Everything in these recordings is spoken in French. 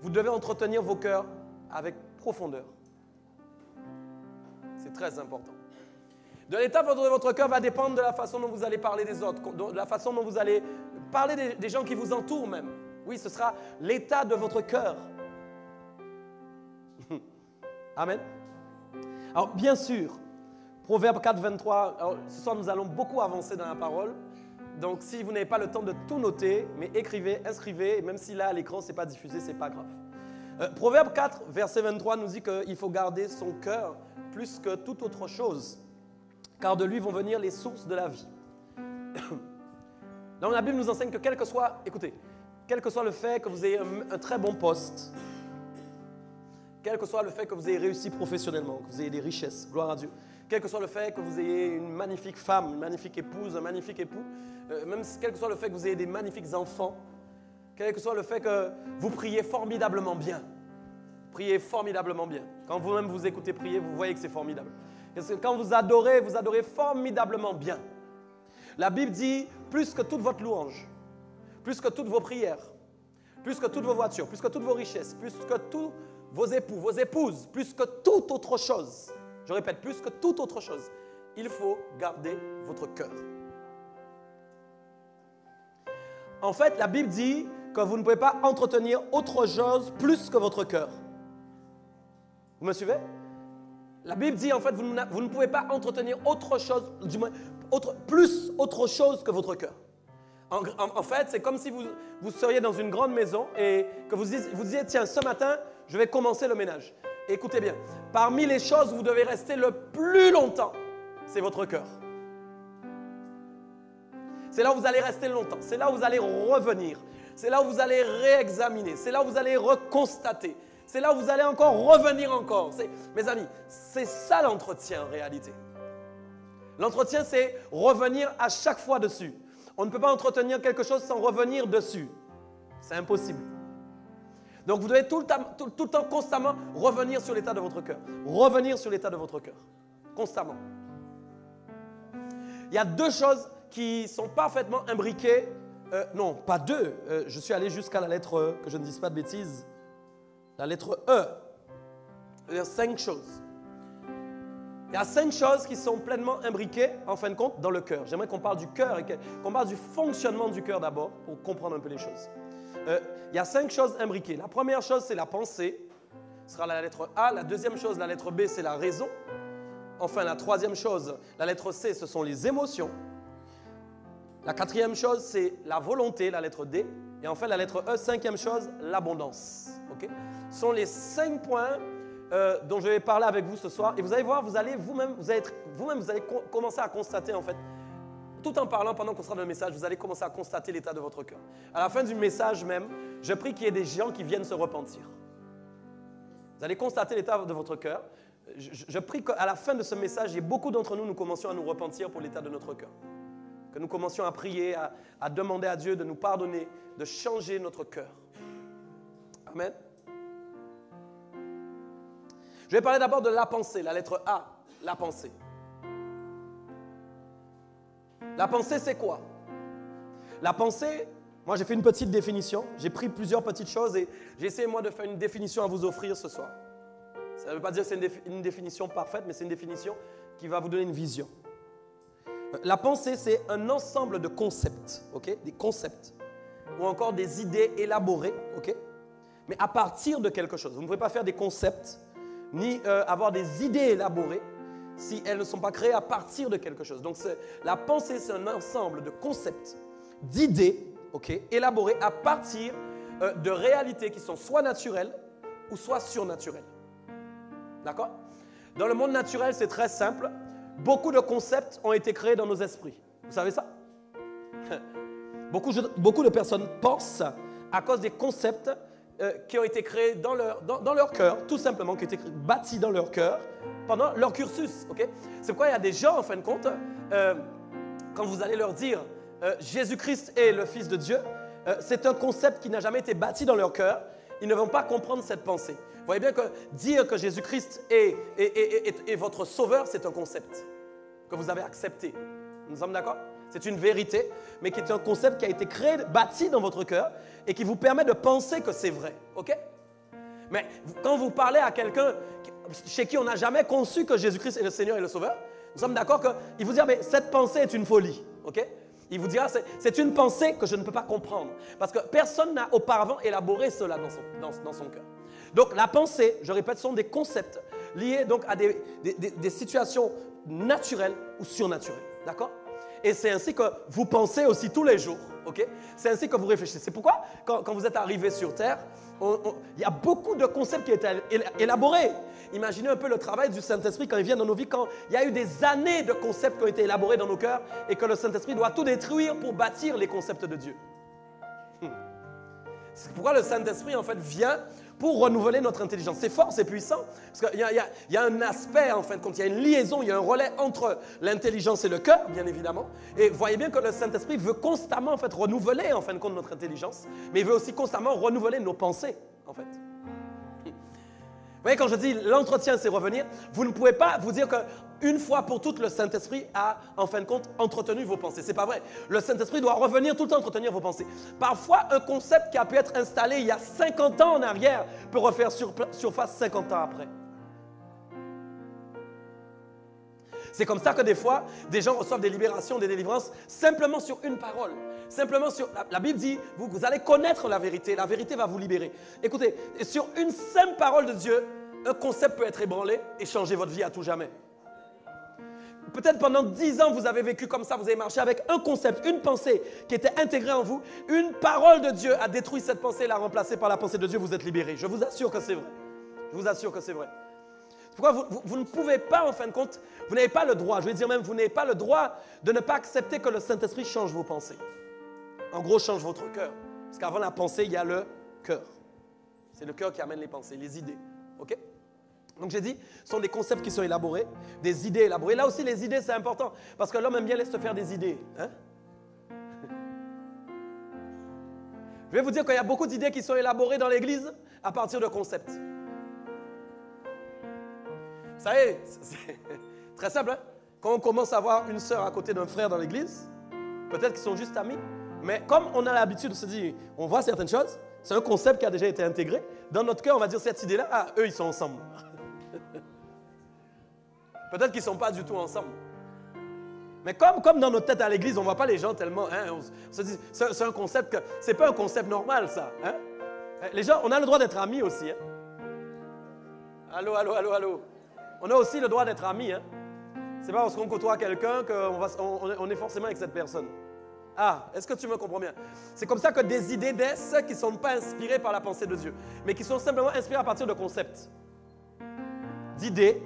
Vous devez entretenir vos cœurs avec profondeur. C'est très important. De l'état de votre cœur va dépendre de la façon dont vous allez parler des autres, de la façon dont vous allez parler des gens qui vous entourent même. Oui, ce sera l'état de votre cœur. Amen. Alors, bien sûr, Proverbe 4, 23, alors, ce soir, nous allons beaucoup avancer dans la parole. Donc, si vous n'avez pas le temps de tout noter, mais écrivez, inscrivez, et même si là, à l'écran, ce n'est pas diffusé, ce n'est pas grave. Proverbe 4, verset 23, nous dit qu'il faut garder son cœur plus que toute autre chose, car de lui vont venir les sources de la vie. Donc, la Bible nous enseigne que quel que soit, écoutez, quel que soit le fait que vous ayez un très bon poste, quel que soit le fait que vous ayez réussi professionnellement, que vous ayez des richesses, gloire à Dieu, quel que soit le fait que vous ayez une magnifique femme, une magnifique épouse, un magnifique époux, même quel que soit le fait que vous ayez des magnifiques enfants, quel que soit le fait que vous priez formidablement bien. Priez formidablement bien. Quand vous-même vous écoutez prier, vous voyez que c'est formidable. Parce que quand vous adorez formidablement bien. La Bible dit, plus que toute votre louange, plus que toutes vos prières, plus que toutes vos voitures, plus que toutes vos richesses, plus que tous vos époux, vos épouses, plus que toute autre chose, je répète, plus que toute autre chose, il faut garder votre cœur. En fait, la Bible dit que vous ne pouvez pas entretenir autre chose plus que votre cœur. Vous me suivez? La Bible dit, en fait, vous ne pouvez pas entretenir autre chose, du moins, plus autre chose que votre cœur. En fait, c'est comme si vous seriez dans une grande maison et que vous disiez, tiens, ce matin, je vais commencer le ménage. Et écoutez bien, parmi les choses où vous devez rester le plus longtemps, c'est votre cœur. C'est là où vous allez rester longtemps. C'est là où vous allez revenir. C'est là où vous allez réexaminer. C'est là où vous allez reconstater. C'est là où vous allez encore revenir encore. Mes amis, c'est ça l'entretien en réalité. L'entretien, c'est revenir à chaque fois dessus. On ne peut pas entretenir quelque chose sans revenir dessus. C'est impossible. Donc, vous devez tout le temps, constamment revenir sur l'état de votre cœur. Revenir sur l'état de votre cœur. Constamment. Il y a deux choses qui sont parfaitement imbriquées. Non, pas deux. Je suis allé jusqu'à la lettre, que je ne dise pas de bêtises. La lettre E. Il y a 5 choses. Il y a 5 choses qui sont pleinement imbriquées, en fin de compte, dans le cœur. J'aimerais qu'on parle du cœur et qu'on parle du fonctionnement du cœur d'abord, pour comprendre un peu les choses. Il y a 5 choses imbriquées. La première chose, c'est la pensée. Ce sera la lettre A. La deuxième chose, la lettre B, c'est la raison. Enfin, la troisième chose, la lettre C, ce sont les émotions. La quatrième chose, c'est la volonté, la lettre D. Et enfin, la lettre E, cinquième chose, l'abondance. Okay? Ce sont les 5 points dont je vais parler avec vous ce soir. Et vous allez voir, vous allez commencer à constater, en fait, tout en parlant pendant qu'on sera dans le message, vous allez commencer à constater l'état de votre cœur. À la fin du message même, je prie qu'il y ait des gens qui viennent se repentir. Vous allez constater l'état de votre cœur. Je prie qu'à la fin de ce message, il y ait beaucoup d'entre nous commencions à nous repentir pour l'état de notre cœur. Que nous commencions à prier, à demander à Dieu de nous pardonner, de changer notre cœur. Amen. Je vais parler d'abord de la pensée, la lettre A, la pensée. La pensée, c'est quoi? La pensée, moi j'ai fait une petite définition, j'ai pris plusieurs petites choses et j'ai essayé moi de faire une définition à vous offrir ce soir. Ça ne veut pas dire que c'est une définition parfaite, mais c'est une définition qui va vous donner une vision. La pensée, c'est un ensemble de concepts, okay? Des concepts, ou encore des idées élaborées, okay? Mais à partir de quelque chose. Vous ne pouvez pas faire des concepts, ni avoir des idées élaborées, si elles ne sont pas créées à partir de quelque chose. Donc, la pensée, c'est un ensemble de concepts, d'idées, okay? Élaborées à partir de réalités qui sont soit naturelles ou soit surnaturelles. D'accord? Dans le monde naturel, c'est très simple. Beaucoup de concepts ont été créés dans nos esprits. Vous savez ça? Beaucoup de personnes pensent à cause des concepts qui ont été créés dans leur cœur, tout simplement, qui ont été bâtis dans leur cœur pendant leur cursus. Okay? C'est pourquoi il y a des gens, en fin de compte, quand vous allez leur dire Jésus-Christ est le Fils de Dieu, c'est un concept qui n'a jamais été bâti dans leur cœur. Ils ne vont pas comprendre cette pensée. Vous voyez bien que dire que Jésus-Christ est votre sauveur, c'est un concept que vous avez accepté. Nous sommes d'accord? C'est une vérité, mais qui est un concept qui a été créé, bâti dans votre cœur et qui vous permet de penser que c'est vrai. OK? Mais quand vous parlez à quelqu'un chez qui on n'a jamais conçu que Jésus-Christ est le Seigneur et le Sauveur, nous sommes d'accord qu'il vous dira, mais cette pensée est une folie. OK? Il vous dira, c'est une pensée que je ne peux pas comprendre. Parce que personne n'a auparavant élaboré cela dans son cœur. Donc la pensée, je répète, sont des concepts liés donc à des situations naturelles ou surnaturelles. D'accord? Et c'est ainsi que vous pensez aussi tous les jours. Okay? C'est ainsi que vous réfléchissez. C'est pourquoi, quand vous êtes arrivé sur Terre, il y a beaucoup de concepts qui ont été élaborés. Imaginez un peu le travail du Saint-Esprit quand il vient dans nos vies, quand il y a eu des années de concepts qui ont été élaborés dans nos cœurs et que le Saint-Esprit doit tout détruire pour bâtir les concepts de Dieu. C'est pourquoi le Saint-Esprit, en fait, vient pour renouveler notre intelligence. C'est fort, c'est puissant, parce qu'il y a un aspect, en fait, quand il y a une liaison, il y a un relais entre l'intelligence et le cœur, bien évidemment. Et voyez bien que le Saint-Esprit veut constamment, en fait, renouveler, en fin de compte, notre intelligence, mais il veut aussi constamment renouveler nos pensées, en fait. Vous voyez, quand je dis l'entretien, c'est revenir, vous ne pouvez pas vous dire qu'une fois pour toutes, le Saint-Esprit a, en fin de compte, entretenu vos pensées. Ce n'est pas vrai. Le Saint-Esprit doit revenir tout le temps entretenir vos pensées. Parfois, un concept qui a pu être installé il y a 50 ans en arrière peut refaire surface 50 ans après. C'est comme ça que des fois, des gens reçoivent des libérations, des délivrances, simplement sur une parole. Simplement sur... La Bible dit, vous allez connaître la vérité va vous libérer. Écoutez, sur une simple parole de Dieu, un concept peut être ébranlé et changer votre vie à tout jamais. Peut-être pendant 10 ans, vous avez vécu comme ça, vous avez marché avec un concept, une pensée qui était intégrée en vous. Une parole de Dieu a détruit cette pensée et l'a remplacée par la pensée de Dieu, vous êtes libéré. Je vous assure que c'est vrai. Je vous assure que c'est vrai. C'est pourquoi vous ne pouvez pas, en fin de compte, vous n'avez pas le droit, je vais dire même, vous n'avez pas le droit de ne pas accepter que le Saint-Esprit change vos pensées. En gros, change votre cœur. Parce qu'avant la pensée, il y a le cœur. C'est le cœur qui amène les pensées, les idées. OK? Donc j'ai dit, ce sont des concepts qui sont élaborés, des idées élaborées. Là aussi, les idées, c'est important. Parce que l'homme aime bien laisser se faire des idées. Hein? Je vais vous dire qu'il y a beaucoup d'idées qui sont élaborées dans l'Église à partir de concepts. Vous savez, c'est très simple. Hein? Quand on commence à avoir une sœur à côté d'un frère dans l'Église, peut-être qu'ils sont juste amis, mais comme on a l'habitude de se dire, on voit certaines choses, c'est un concept qui a déjà été intégré. Dans notre cœur, on va dire cette idée-là, ah, eux, ils sont ensemble. Peut-être qu'ils ne sont pas du tout ensemble. Mais comme dans notre tête à l'église, on ne voit pas les gens tellement, hein, on se dit, c'est un concept, ce n'est pas un concept normal, ça. Hein? Les gens, on a le droit d'être amis aussi. Hein? Allô, allô, allô, allô. On a aussi le droit d'être amis. Hein? Ce n'est pas parce qu'on côtoie quelqu'un qu'on est forcément avec cette personne. Ah, est-ce que tu me comprends bien? C'est comme ça que des idées naissent qui ne sont pas inspirées par la pensée de Dieu, mais qui sont simplement inspirées à partir de concepts, d'idées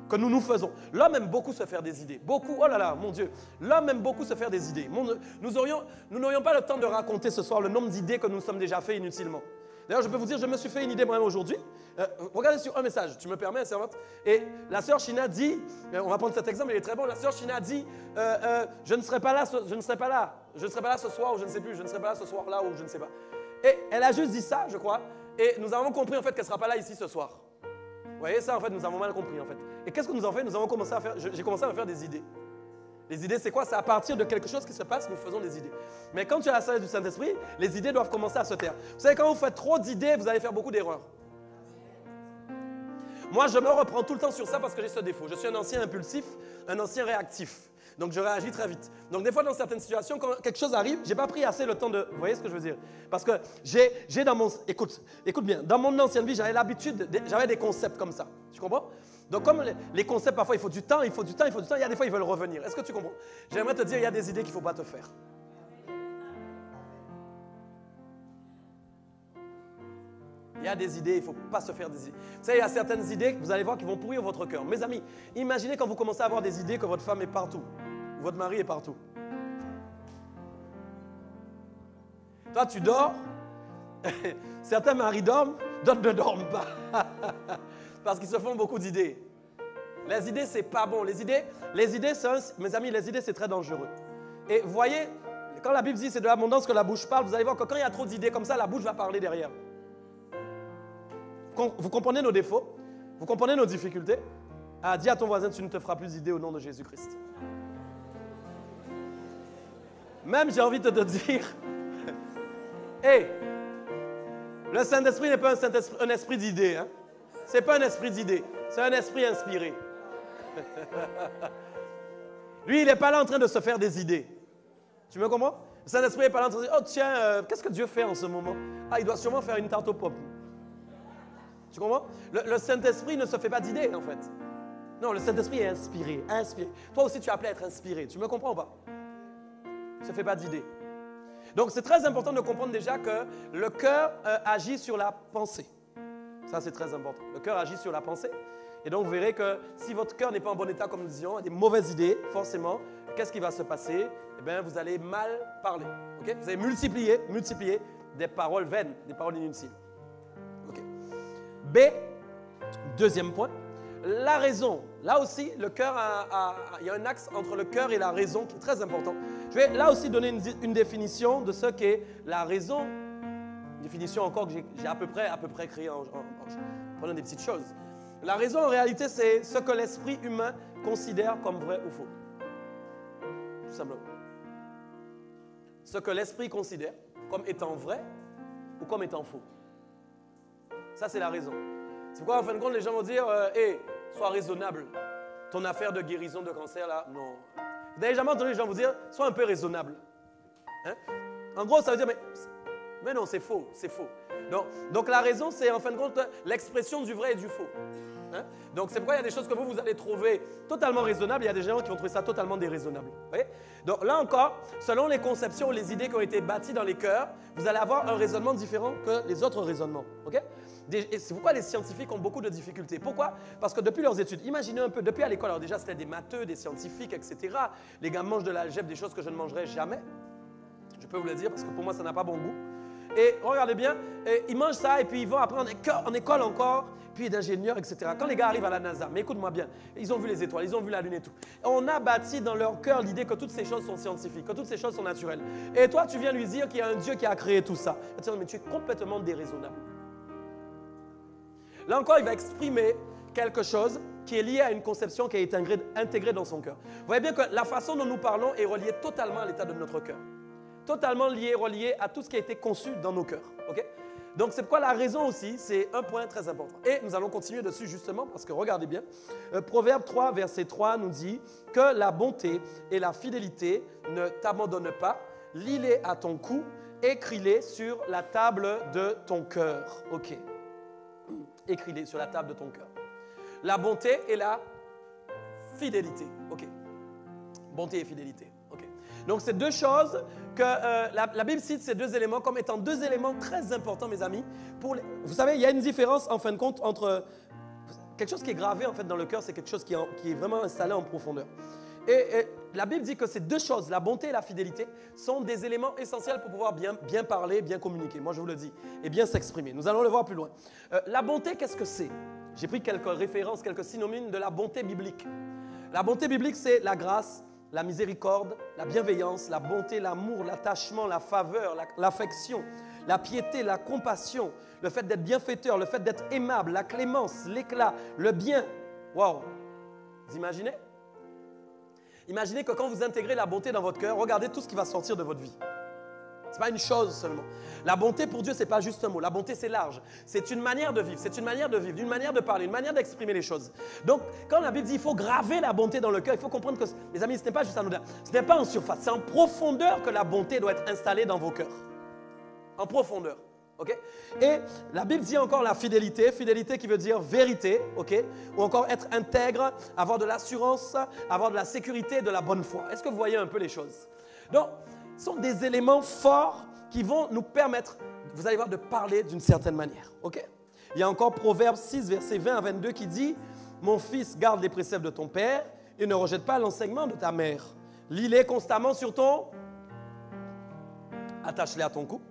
que nous nous faisons. L'homme aime beaucoup se faire des idées. Beaucoup, oh là là, mon Dieu. L'homme aime beaucoup se faire des idées. Nous n'aurions pas le temps de raconter ce soir le nombre d'idées que nous nous sommes déjà fait inutilement. D'ailleurs, je peux vous dire, je me suis fait une idée moi-même aujourd'hui. Regardez sur un message, tu me permets, servante. Et la sœur China dit, on va prendre cet exemple, il est très bon. La sœur China dit, je ne serai pas là, je ne serai pas là. Je ne serai pas là ce soir ou je ne sais plus. Je ne serai pas là ce soir-là ou je ne sais pas. Et elle a juste dit ça, je crois. Et nous avons compris en fait qu'elle ne sera pas là ici ce soir. Vous voyez ça, en fait, nous avons mal compris, en fait. Et qu'est-ce que nous avons fait? Nous avons commencé à faire, j'ai commencé à me faire des idées. Les idées, c'est quoi? C'est à partir de quelque chose qui se passe, nous faisons des idées. Mais quand tu as la sagesse du Saint-Esprit, les idées doivent commencer à se taire. Vous savez, quand vous faites trop d'idées, vous allez faire beaucoup d'erreurs. Moi, je me reprends tout le temps sur ça parce que j'ai ce défaut. Je suis un ancien impulsif, un ancien réactif. Donc, je réagis très vite. Donc, des fois, dans certaines situations, quand quelque chose arrive, je n'ai pas pris assez le temps de... Vous voyez ce que je veux dire? Parce que j'ai dans mon... Écoute bien. Dans mon ancienne vie, j'avais l'habitude... J'avais des concepts comme ça. Tu comprends? Donc, comme les concepts, parfois, il faut du temps, il faut du temps. Il y a des fois, ils veulent revenir. Est-ce que tu comprends? J'aimerais te dire, il y a des idées qu'il ne faut pas te faire. Il y a des idées, il ne faut pas se faire des idées. Vous savez, il y a certaines idées que vous allez voir qui vont pourrir votre cœur. Mes amis, imaginez quand vous commencez à avoir des idées que votre femme est partout, votre mari est partout. Toi, tu dors, certains maris dorment, d'autres ne dorment pas. Parce qu'ils se font beaucoup d'idées. Les idées, c'est pas bon. Les idées, mes amis, les idées, c'est très dangereux. Et vous voyez, quand la Bible dit c'est de l'abondance que la bouche parle, vous allez voir que quand il y a trop d'idées comme ça, la bouche va parler derrière. Vous comprenez nos défauts? Vous comprenez nos difficultés? Ah, dis à ton voisin, tu ne te feras plus d'idées au nom de Jésus-Christ. Même, j'ai envie de te dire, hey, Le Saint-Esprit n'est pas un esprit d'idées. Hein? Ce n'est pas un esprit d'idées. C'est un esprit inspiré. Lui, il n'est pas là en train de se faire des idées. Tu me comprends? Le Saint-Esprit n'est pas là en train de dire, oh tiens, qu'est-ce que Dieu fait en ce moment? Ah, il doit sûrement faire une tarte aux pommes. Tu comprends? Le Saint-Esprit ne se fait pas d'idées, en fait. Non, le Saint-Esprit est inspiré, inspiré. Toi aussi, tu es appelé à être inspiré. Tu me comprends ou pas? Il ne se fait pas d'idées. Donc, c'est très important de comprendre déjà que le cœur agit sur la pensée. Ça, c'est très important. Le cœur agit sur la pensée. Et donc, vous verrez que si votre cœur n'est pas en bon état, comme nous disions, des mauvaises idées, forcément, qu'est-ce qui va se passer? Eh bien, vous allez mal parler. Okay? Vous allez multiplier des paroles vaines, des paroles inutiles. Okay. B, deuxième point, la raison. Là aussi, le cœur il y a un axe entre le cœur et la raison qui est très important. Je vais là aussi donner une définition de ce qu'est la raison. Une définition encore que j'ai à peu près créée en prenant des petites choses. La raison, en réalité, c'est ce que l'esprit humain considère comme vrai ou faux. Tout simplement. Ce que l'esprit considère comme étant vrai ou comme étant faux. Ça, c'est la raison. C'est pourquoi, en fin de compte, les gens vont dire hey, sois raisonnable. Ton affaire de guérison de cancer, là, non. Vous n'avez jamais entendu les gens vous dire sois un peu raisonnable. Hein? En gros, ça veut dire mais non, c'est faux, c'est faux. Donc la raison, c'est en fin de compte l'expression du vrai et du faux. Hein? Donc c'est pourquoi il y a des choses que vous allez trouver totalement raisonnables, il y a des gens qui vont trouver ça totalement déraisonnable. Donc là encore, selon les conceptions, les idées qui ont été bâties dans les cœurs, vous allez avoir un raisonnement différent que les autres raisonnements. Okay? Et c'est pourquoi les scientifiques ont beaucoup de difficultés. Pourquoi? Parce que depuis leurs études, imaginez un peu, depuis à l'école, alors déjà c'était des matheux, des scientifiques, etc. Les gars mangent de l'algèbre, des choses que je ne mangerai jamais. Je peux vous le dire parce que pour moi ça n'a pas bon goût. Et regardez bien, ils mangent ça et puis ils vont après en école encore, puis d'ingénieurs, etc. Quand les gars arrivent à la NASA, mais écoute-moi bien, ils ont vu les étoiles, ils ont vu la Lune et tout. On a bâti dans leur cœur l'idée que toutes ces choses sont scientifiques, que toutes ces choses sont naturelles. Et toi, tu viens lui dire qu'il y a un Dieu qui a créé tout ça. Mais tu es complètement déraisonnable. Là encore, il va exprimer quelque chose qui est lié à une conception qui a été intégrée dans son cœur. Vous voyez bien que la façon dont nous parlons est reliée totalement à l'état de notre cœur. Totalement relié à tout ce qui a été conçu dans nos cœurs. Okay? Donc, c'est pourquoi la raison aussi, c'est un point très important. Et nous allons continuer dessus justement parce que, regardez bien, Proverbe 3, verset 3 nous dit que la bonté et la fidélité ne t'abandonnent pas, lis-les à ton cou, écris-les sur la table de ton cœur. OK. Écris-les sur la table de ton cœur. La bonté et la fidélité. OK. Bonté et fidélité. OK. Donc, c'est deux choses que la Bible cite ces deux éléments comme étant deux éléments très importants, mes amis. Vous savez, il y a une différence, en fin de compte, entre quelque chose qui est gravé en fait, dans le cœur, c'est quelque chose qui est vraiment installé en profondeur. Et la Bible dit que ces deux choses, la bonté et la fidélité, sont des éléments essentiels pour pouvoir bien parler, bien communiquer. Moi, je vous le dis, et bien s'exprimer. Nous allons le voir plus loin. La bonté, qu'est-ce que c'est? J'ai pris quelques références, quelques synonymes de la bonté biblique. La bonté biblique, c'est la grâce, la miséricorde, la bienveillance, la bonté, l'amour, l'attachement, la faveur, l'affection, la piété, la compassion, le fait d'être bienfaiteur, le fait d'être aimable, la clémence, l'éclat, le bien. Waouh! Vous imaginez? Imaginez que quand vous intégrez la bonté dans votre cœur, regardez tout ce qui va sortir de votre vie. Ce n'est pas une chose seulement. La bonté pour Dieu, ce n'est pas juste un mot. La bonté, c'est large. C'est une manière de vivre. C'est une manière de vivre, une manière de parler, une manière d'exprimer les choses. Donc, quand la Bible dit qu'il faut graver la bonté dans le cœur, il faut comprendre que, mes amis, ce n'est pas juste anodin. Ce n'est pas en surface. C'est en profondeur que la bonté doit être installée dans vos cœurs. En profondeur. Okay? Et la Bible dit encore la fidélité. Fidélité qui veut dire vérité. Okay? Ou encore être intègre, avoir de l'assurance, avoir de la sécurité, de la bonne foi. Est-ce que vous voyez un peu les choses? Donc, ce sont des éléments forts qui vont nous permettre, vous allez voir, de parler d'une certaine manière. Okay? Il y a encore Proverbe 6, versets 20 à 22 qui dit « Mon fils, garde les préceptes de ton père et ne rejette pas l'enseignement de ta mère. Lis-les constamment sur ton... Attache-les à ton cou.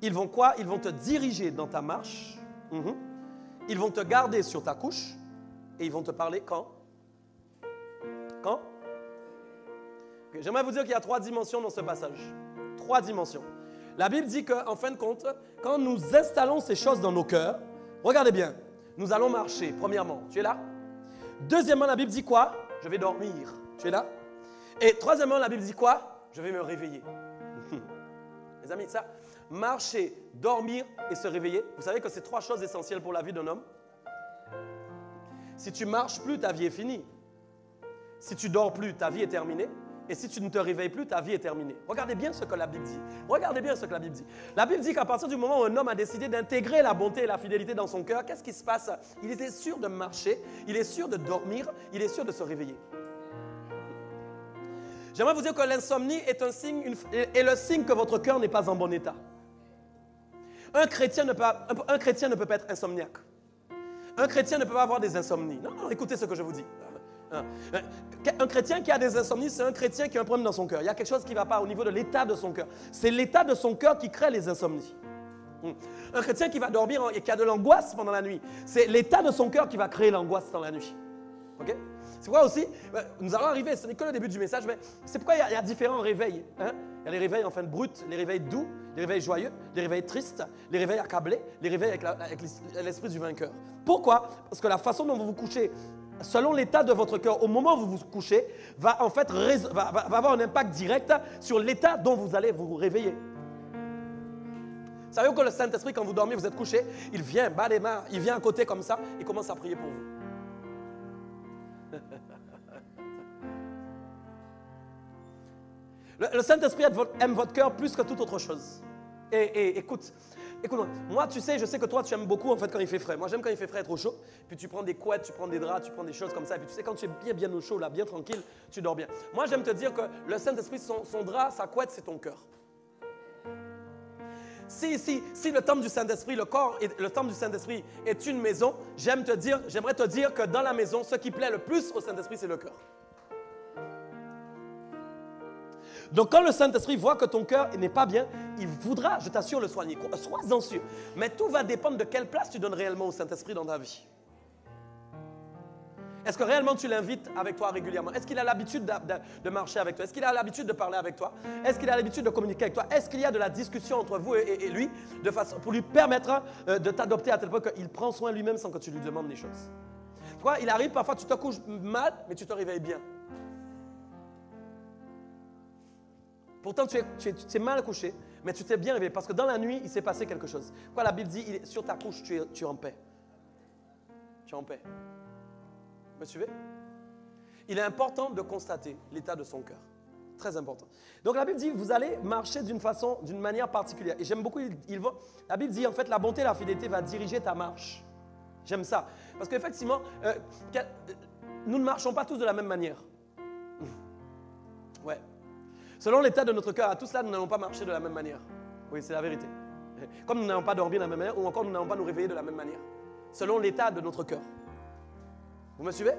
Ils vont quoi? Ils vont te diriger dans ta marche. Ils vont te garder sur ta couche. Et ils vont te parler quand? Quand? Okay. J'aimerais vous dire qu'il y a 3 dimensions dans ce passage. 3 dimensions. La Bible dit qu'en fin de compte, quand nous installons ces choses dans nos cœurs, regardez bien, nous allons marcher, premièrement. Tu es là? Deuxièmement, la Bible dit quoi? Je vais dormir. Tu es là? Et troisièmement, la Bible dit quoi? Je vais me réveiller. Les amis, ça, marcher, dormir et se réveiller. Vous savez que c'est 3 choses essentielles pour la vie d'un homme. Si tu marches plus, ta vie est finie. Si tu dors plus, ta vie est terminée. Et si tu ne te réveilles plus, ta vie est terminée. Regardez bien ce que la Bible dit. Regardez bien ce que la Bible dit. La Bible dit qu'à partir du moment où un homme a décidé d'intégrer la bonté et la fidélité dans son cœur, qu'est-ce qui se passe? Il est sûr de marcher, il est sûr de dormir, il est sûr de se réveiller. J'aimerais vous dire que l'insomnie est un signe, est le signe que votre cœur n'est pas en bon état. Un chrétien ne peut pas être insomniaque. Un chrétien ne peut pas avoir des insomnies. Non, non, écoutez ce que je vous dis. Un chrétien qui a des insomnies, c'est un chrétien qui a un problème dans son cœur. Il y a quelque chose qui ne va pas au niveau de l'état de son cœur. C'est l'état de son cœur qui crée les insomnies. Un chrétien qui va dormir et qui a de l'angoisse pendant la nuit, c'est l'état de son cœur qui va créer l'angoisse dans la nuit. OK? C'est quoi aussi? Nous allons arriver, ce n'est que le début du message, mais c'est pourquoi il y a différents réveils. Hein? Il y a les réveils enfin bruts, les réveils doux, les réveils joyeux, les réveils tristes, les réveils accablés, les réveils avec l'esprit du vainqueur. Pourquoi? Parce que la façon dont vous vous couchez, selon l'état de votre cœur, au moment où vous vous couchez, va en fait va avoir un impact direct sur l'état dont vous allez vous réveiller. Savez-vous que le Saint-Esprit, quand vous dormez, vous êtes couché, il vient, bat les mains, il vient à côté comme ça et commence à prier pour vous. Le Saint-Esprit aime votre cœur plus que toute autre chose. Et écoute-moi, moi tu sais, je sais que toi tu aimes beaucoup en fait quand il fait frais. Moi j'aime quand il fait frais, trop chaud. Puis tu prends des couettes, tu prends des draps, tu prends des choses comme ça. Et puis tu sais, quand tu es bien au chaud, là, bien tranquille, tu dors bien. Moi j'aime te dire que le Saint-Esprit, son drap, sa couette, c'est ton cœur. Si le temple du Saint-Esprit, le temple du Saint-Esprit est une maison, j'aimerais te dire que dans la maison, ce qui plaît le plus au Saint-Esprit, c'est le cœur. Donc quand le Saint-Esprit voit que ton cœur n'est pas bien, il voudra, je t'assure, le soigner. Sois-en sûr. Mais tout va dépendre de quelle place tu donnes réellement au Saint-Esprit dans ta vie. Est-ce que réellement tu l'invites avec toi régulièrement? Est-ce qu'il a l'habitude de marcher avec toi? Est-ce qu'il a l'habitude de parler avec toi? Est-ce qu'il a l'habitude de communiquer avec toi? Est-ce qu'il y a de la discussion entre vous et lui pour lui permettre de t'adopter à tel point qu'il prend soin lui-même sans que tu lui demandes des choses? Tu vois, il arrive parfois, tu te couches mal, mais tu te réveilles bien. Pourtant, tu es mal couché, mais tu t'es bien réveillé parce que dans la nuit, il s'est passé quelque chose. Pourquoi la Bible dit, sur ta couche, tu es en paix. Tu es en paix. Vous me suivez? Il est important de constater l'état de son cœur. Très important. Donc la Bible dit, vous allez marcher d'une manière particulière. Et j'aime beaucoup, la Bible dit, en fait, la bonté et la fidélité va diriger ta marche. J'aime ça. Parce qu'effectivement, nous ne marchons pas tous de la même manière. Ouais. Selon l'état de notre cœur, à tous là, nous n'allons pas marcher de la même manière. Oui, c'est la vérité. Comme nous n'allons pas dormir de la même manière, ou encore nous n'allons pas nous réveiller de la même manière. Selon l'état de notre cœur. Vous me suivez?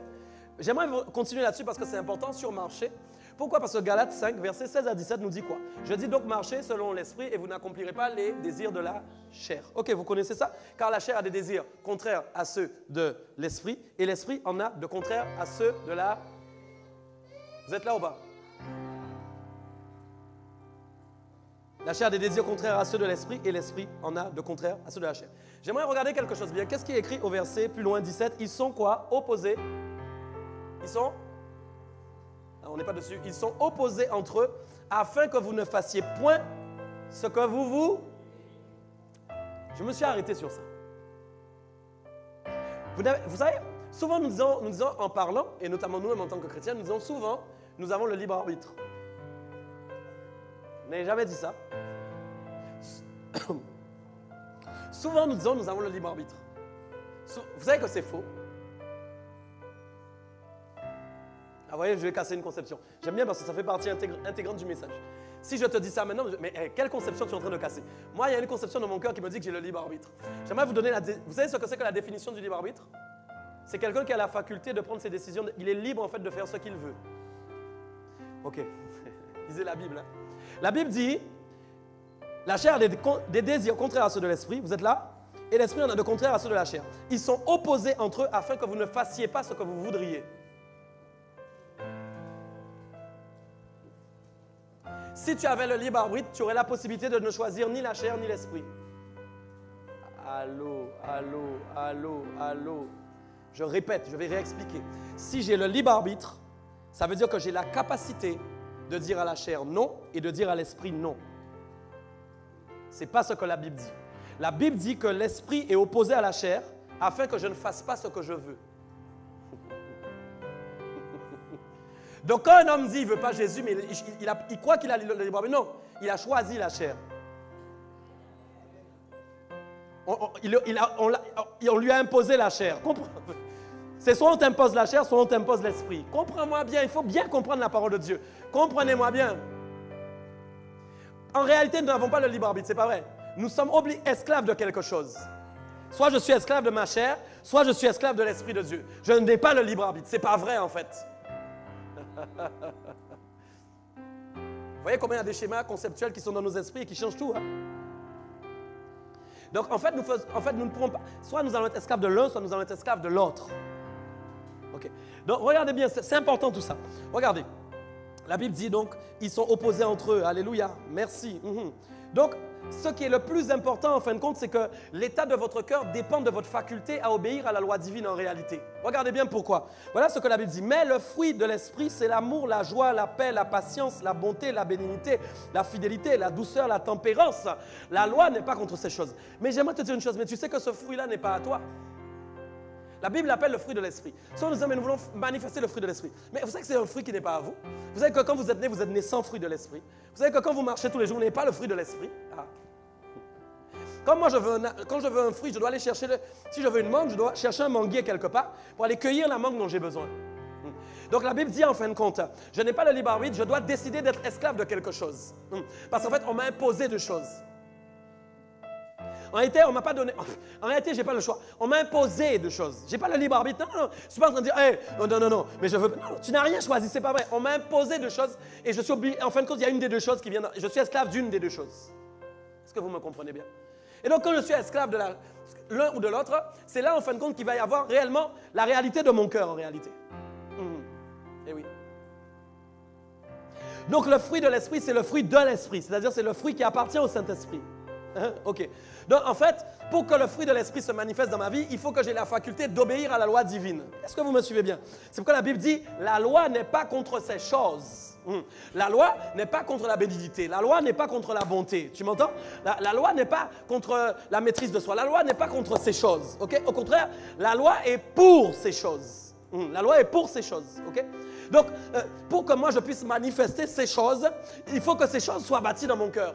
J'aimerais continuer là-dessus parce que c'est important sur marcher. Pourquoi? Parce que Galates 5, versets 16 à 17 nous dit quoi? Je dis donc marchez selon l'esprit et vous n'accomplirez pas les désirs de la chair. Ok, vous connaissez ça? Car la chair a des désirs contraires à ceux de l'esprit et l'esprit en a de contraires à ceux de la... Vous êtes là ou pas? La chair a des désirs contraires à ceux de l'esprit et l'esprit en a de contraires à ceux de la chair. J'aimerais regarder quelque chose bien. Qu'est-ce qui est écrit au verset plus loin 17? Ils sont quoi? Opposés. Ils sont... on n'est pas dessus. Ils sont opposés entre eux afin que vous ne fassiez point ce que vous... Je me suis arrêté sur ça. Vous savez, souvent nous disons en parlant, et notamment nous-mêmes en tant que chrétiens, nous disons souvent, nous avons le libre arbitre. Vous n'avez jamais dit ça? Souvent, nous disons, nous avons le libre arbitre. Vous savez que c'est faux? Ah, vous voyez, je vais casser une conception. J'aime bien parce que ça fait partie intégrante du message. Si je te dis ça maintenant, mais quelle conception tu es en train de casser? Moi, il y a une conception dans mon cœur qui me dit que j'ai le libre arbitre. J'aimerais vous donner Vous savez ce que c'est que la définition du libre arbitre? C'est quelqu'un qui a la faculté de prendre ses décisions. Il est libre en fait de faire ce qu'il veut. Ok. Lisez la Bible. Hein? La Bible dit, la chair a des désirs contraires à ceux de l'esprit, vous êtes là? Et l'esprit en a de contraires à ceux de la chair. Ils sont opposés entre eux afin que vous ne fassiez pas ce que vous voudriez. Si tu avais le libre arbitre, tu aurais la possibilité de ne choisir ni la chair ni l'esprit. Allô, allô, allô, allô. Je répète, je vais réexpliquer. Si j'ai le libre arbitre, ça veut dire que j'ai la capacité de dire à la chair non et de dire à l'esprit non. Ce n'est pas ce que la Bible dit. La Bible dit que l'esprit est opposé à la chair afin que je ne fasse pas ce que je veux. Donc quand un homme dit qu'il ne veut pas Jésus, mais il croit qu'il a le libre arbitre, non, il a choisi la chair. On lui a imposé la chair. C'est soit on t'impose la chair, soit on t'impose l'esprit. Comprends-moi bien, il faut bien comprendre la parole de Dieu. Comprenez-moi bien. En réalité, nous n'avons pas le libre arbitre, c'est pas vrai. Nous sommes esclaves de quelque chose. Soit je suis esclave de ma chair, soit je suis esclave de l'Esprit de Dieu. Je n'ai pas le libre arbitre, c'est pas vrai en fait. Vous voyez combien il y a des schémas conceptuels qui sont dans nos esprits et qui changent tout, hein? Donc en fait, nous ne pourrons pas, soit nous allons être esclaves de l'un, soit nous allons être esclaves de l'autre. Ok. Donc regardez bien, c'est important tout ça. Regardez, la Bible dit donc, ils sont opposés entre eux. Alléluia, merci. Donc, ce qui est le plus important en fin de compte, c'est que l'état de votre cœur dépend de votre faculté à obéir à la loi divine en réalité. Regardez bien pourquoi. Voilà ce que la Bible dit. Mais le fruit de l'esprit, c'est l'amour, la joie, la paix, la patience, la bonté, la bénignité, la fidélité, la douceur, la tempérance. La loi n'est pas contre ces choses. Mais j'aimerais te dire une chose, mais tu sais que ce fruit-là n'est pas à toi. La Bible l'appelle le fruit de l'esprit. Soit nous disons, mais nous voulons manifester le fruit de l'esprit. Mais vous savez que c'est un fruit qui n'est pas à vous. Vous savez que quand vous êtes né sans fruit de l'esprit. Vous savez que quand vous marchez tous les jours, vous n'avez pas le fruit de l'esprit. Ah. Quand je veux un fruit, je dois aller chercher, si je veux une mangue, je dois chercher un manguier quelque part pour aller cueillir la mangue dont j'ai besoin. Donc la Bible dit en fin de compte, je n'ai pas le libre arbitre, je dois décider d'être esclave de quelque chose. Parce qu'en fait, on m'a imposé des choses. En réalité, on m'a pas donné. En réalité, je n'ai pas le choix. On m'a imposé des choses. Je n'ai pas le libre arbitre. Non, non, je ne suis pas en train de dire, hey, non, mais je veux. Non, tu n'as rien choisi, c'est pas vrai. On m'a imposé des choses et je suis obligé. En fin de compte, il y a une des deux choses qui vient. Je suis esclave d'une des deux choses. Est-ce que vous me comprenez bien? Et donc, quand je suis esclave de l'un ou de l'autre, c'est là, en fin de compte, qu'il va y avoir réellement la réalité de mon cœur, en réalité. Eh oui. Donc, le fruit de l'esprit, c'est le fruit de l'esprit. C'est-à-dire, c'est le fruit qui appartient au Saint-Esprit. OK. Donc, en fait, pour que le fruit de l'esprit se manifeste dans ma vie, il faut que j'ai la faculté d'obéir à la loi divine. Est-ce que vous me suivez bien? C'est pourquoi la Bible dit, la loi n'est pas contre ces choses. La loi n'est pas contre la bénignité. La loi n'est pas contre la bonté. Tu m'entends? La loi n'est pas contre la maîtrise de soi. La loi n'est pas contre ces choses. OK? Au contraire, la loi est pour ces choses. La loi est pour ces choses. OK? Donc, pour que moi je puisse manifester ces choses, il faut que ces choses soient bâties dans mon cœur.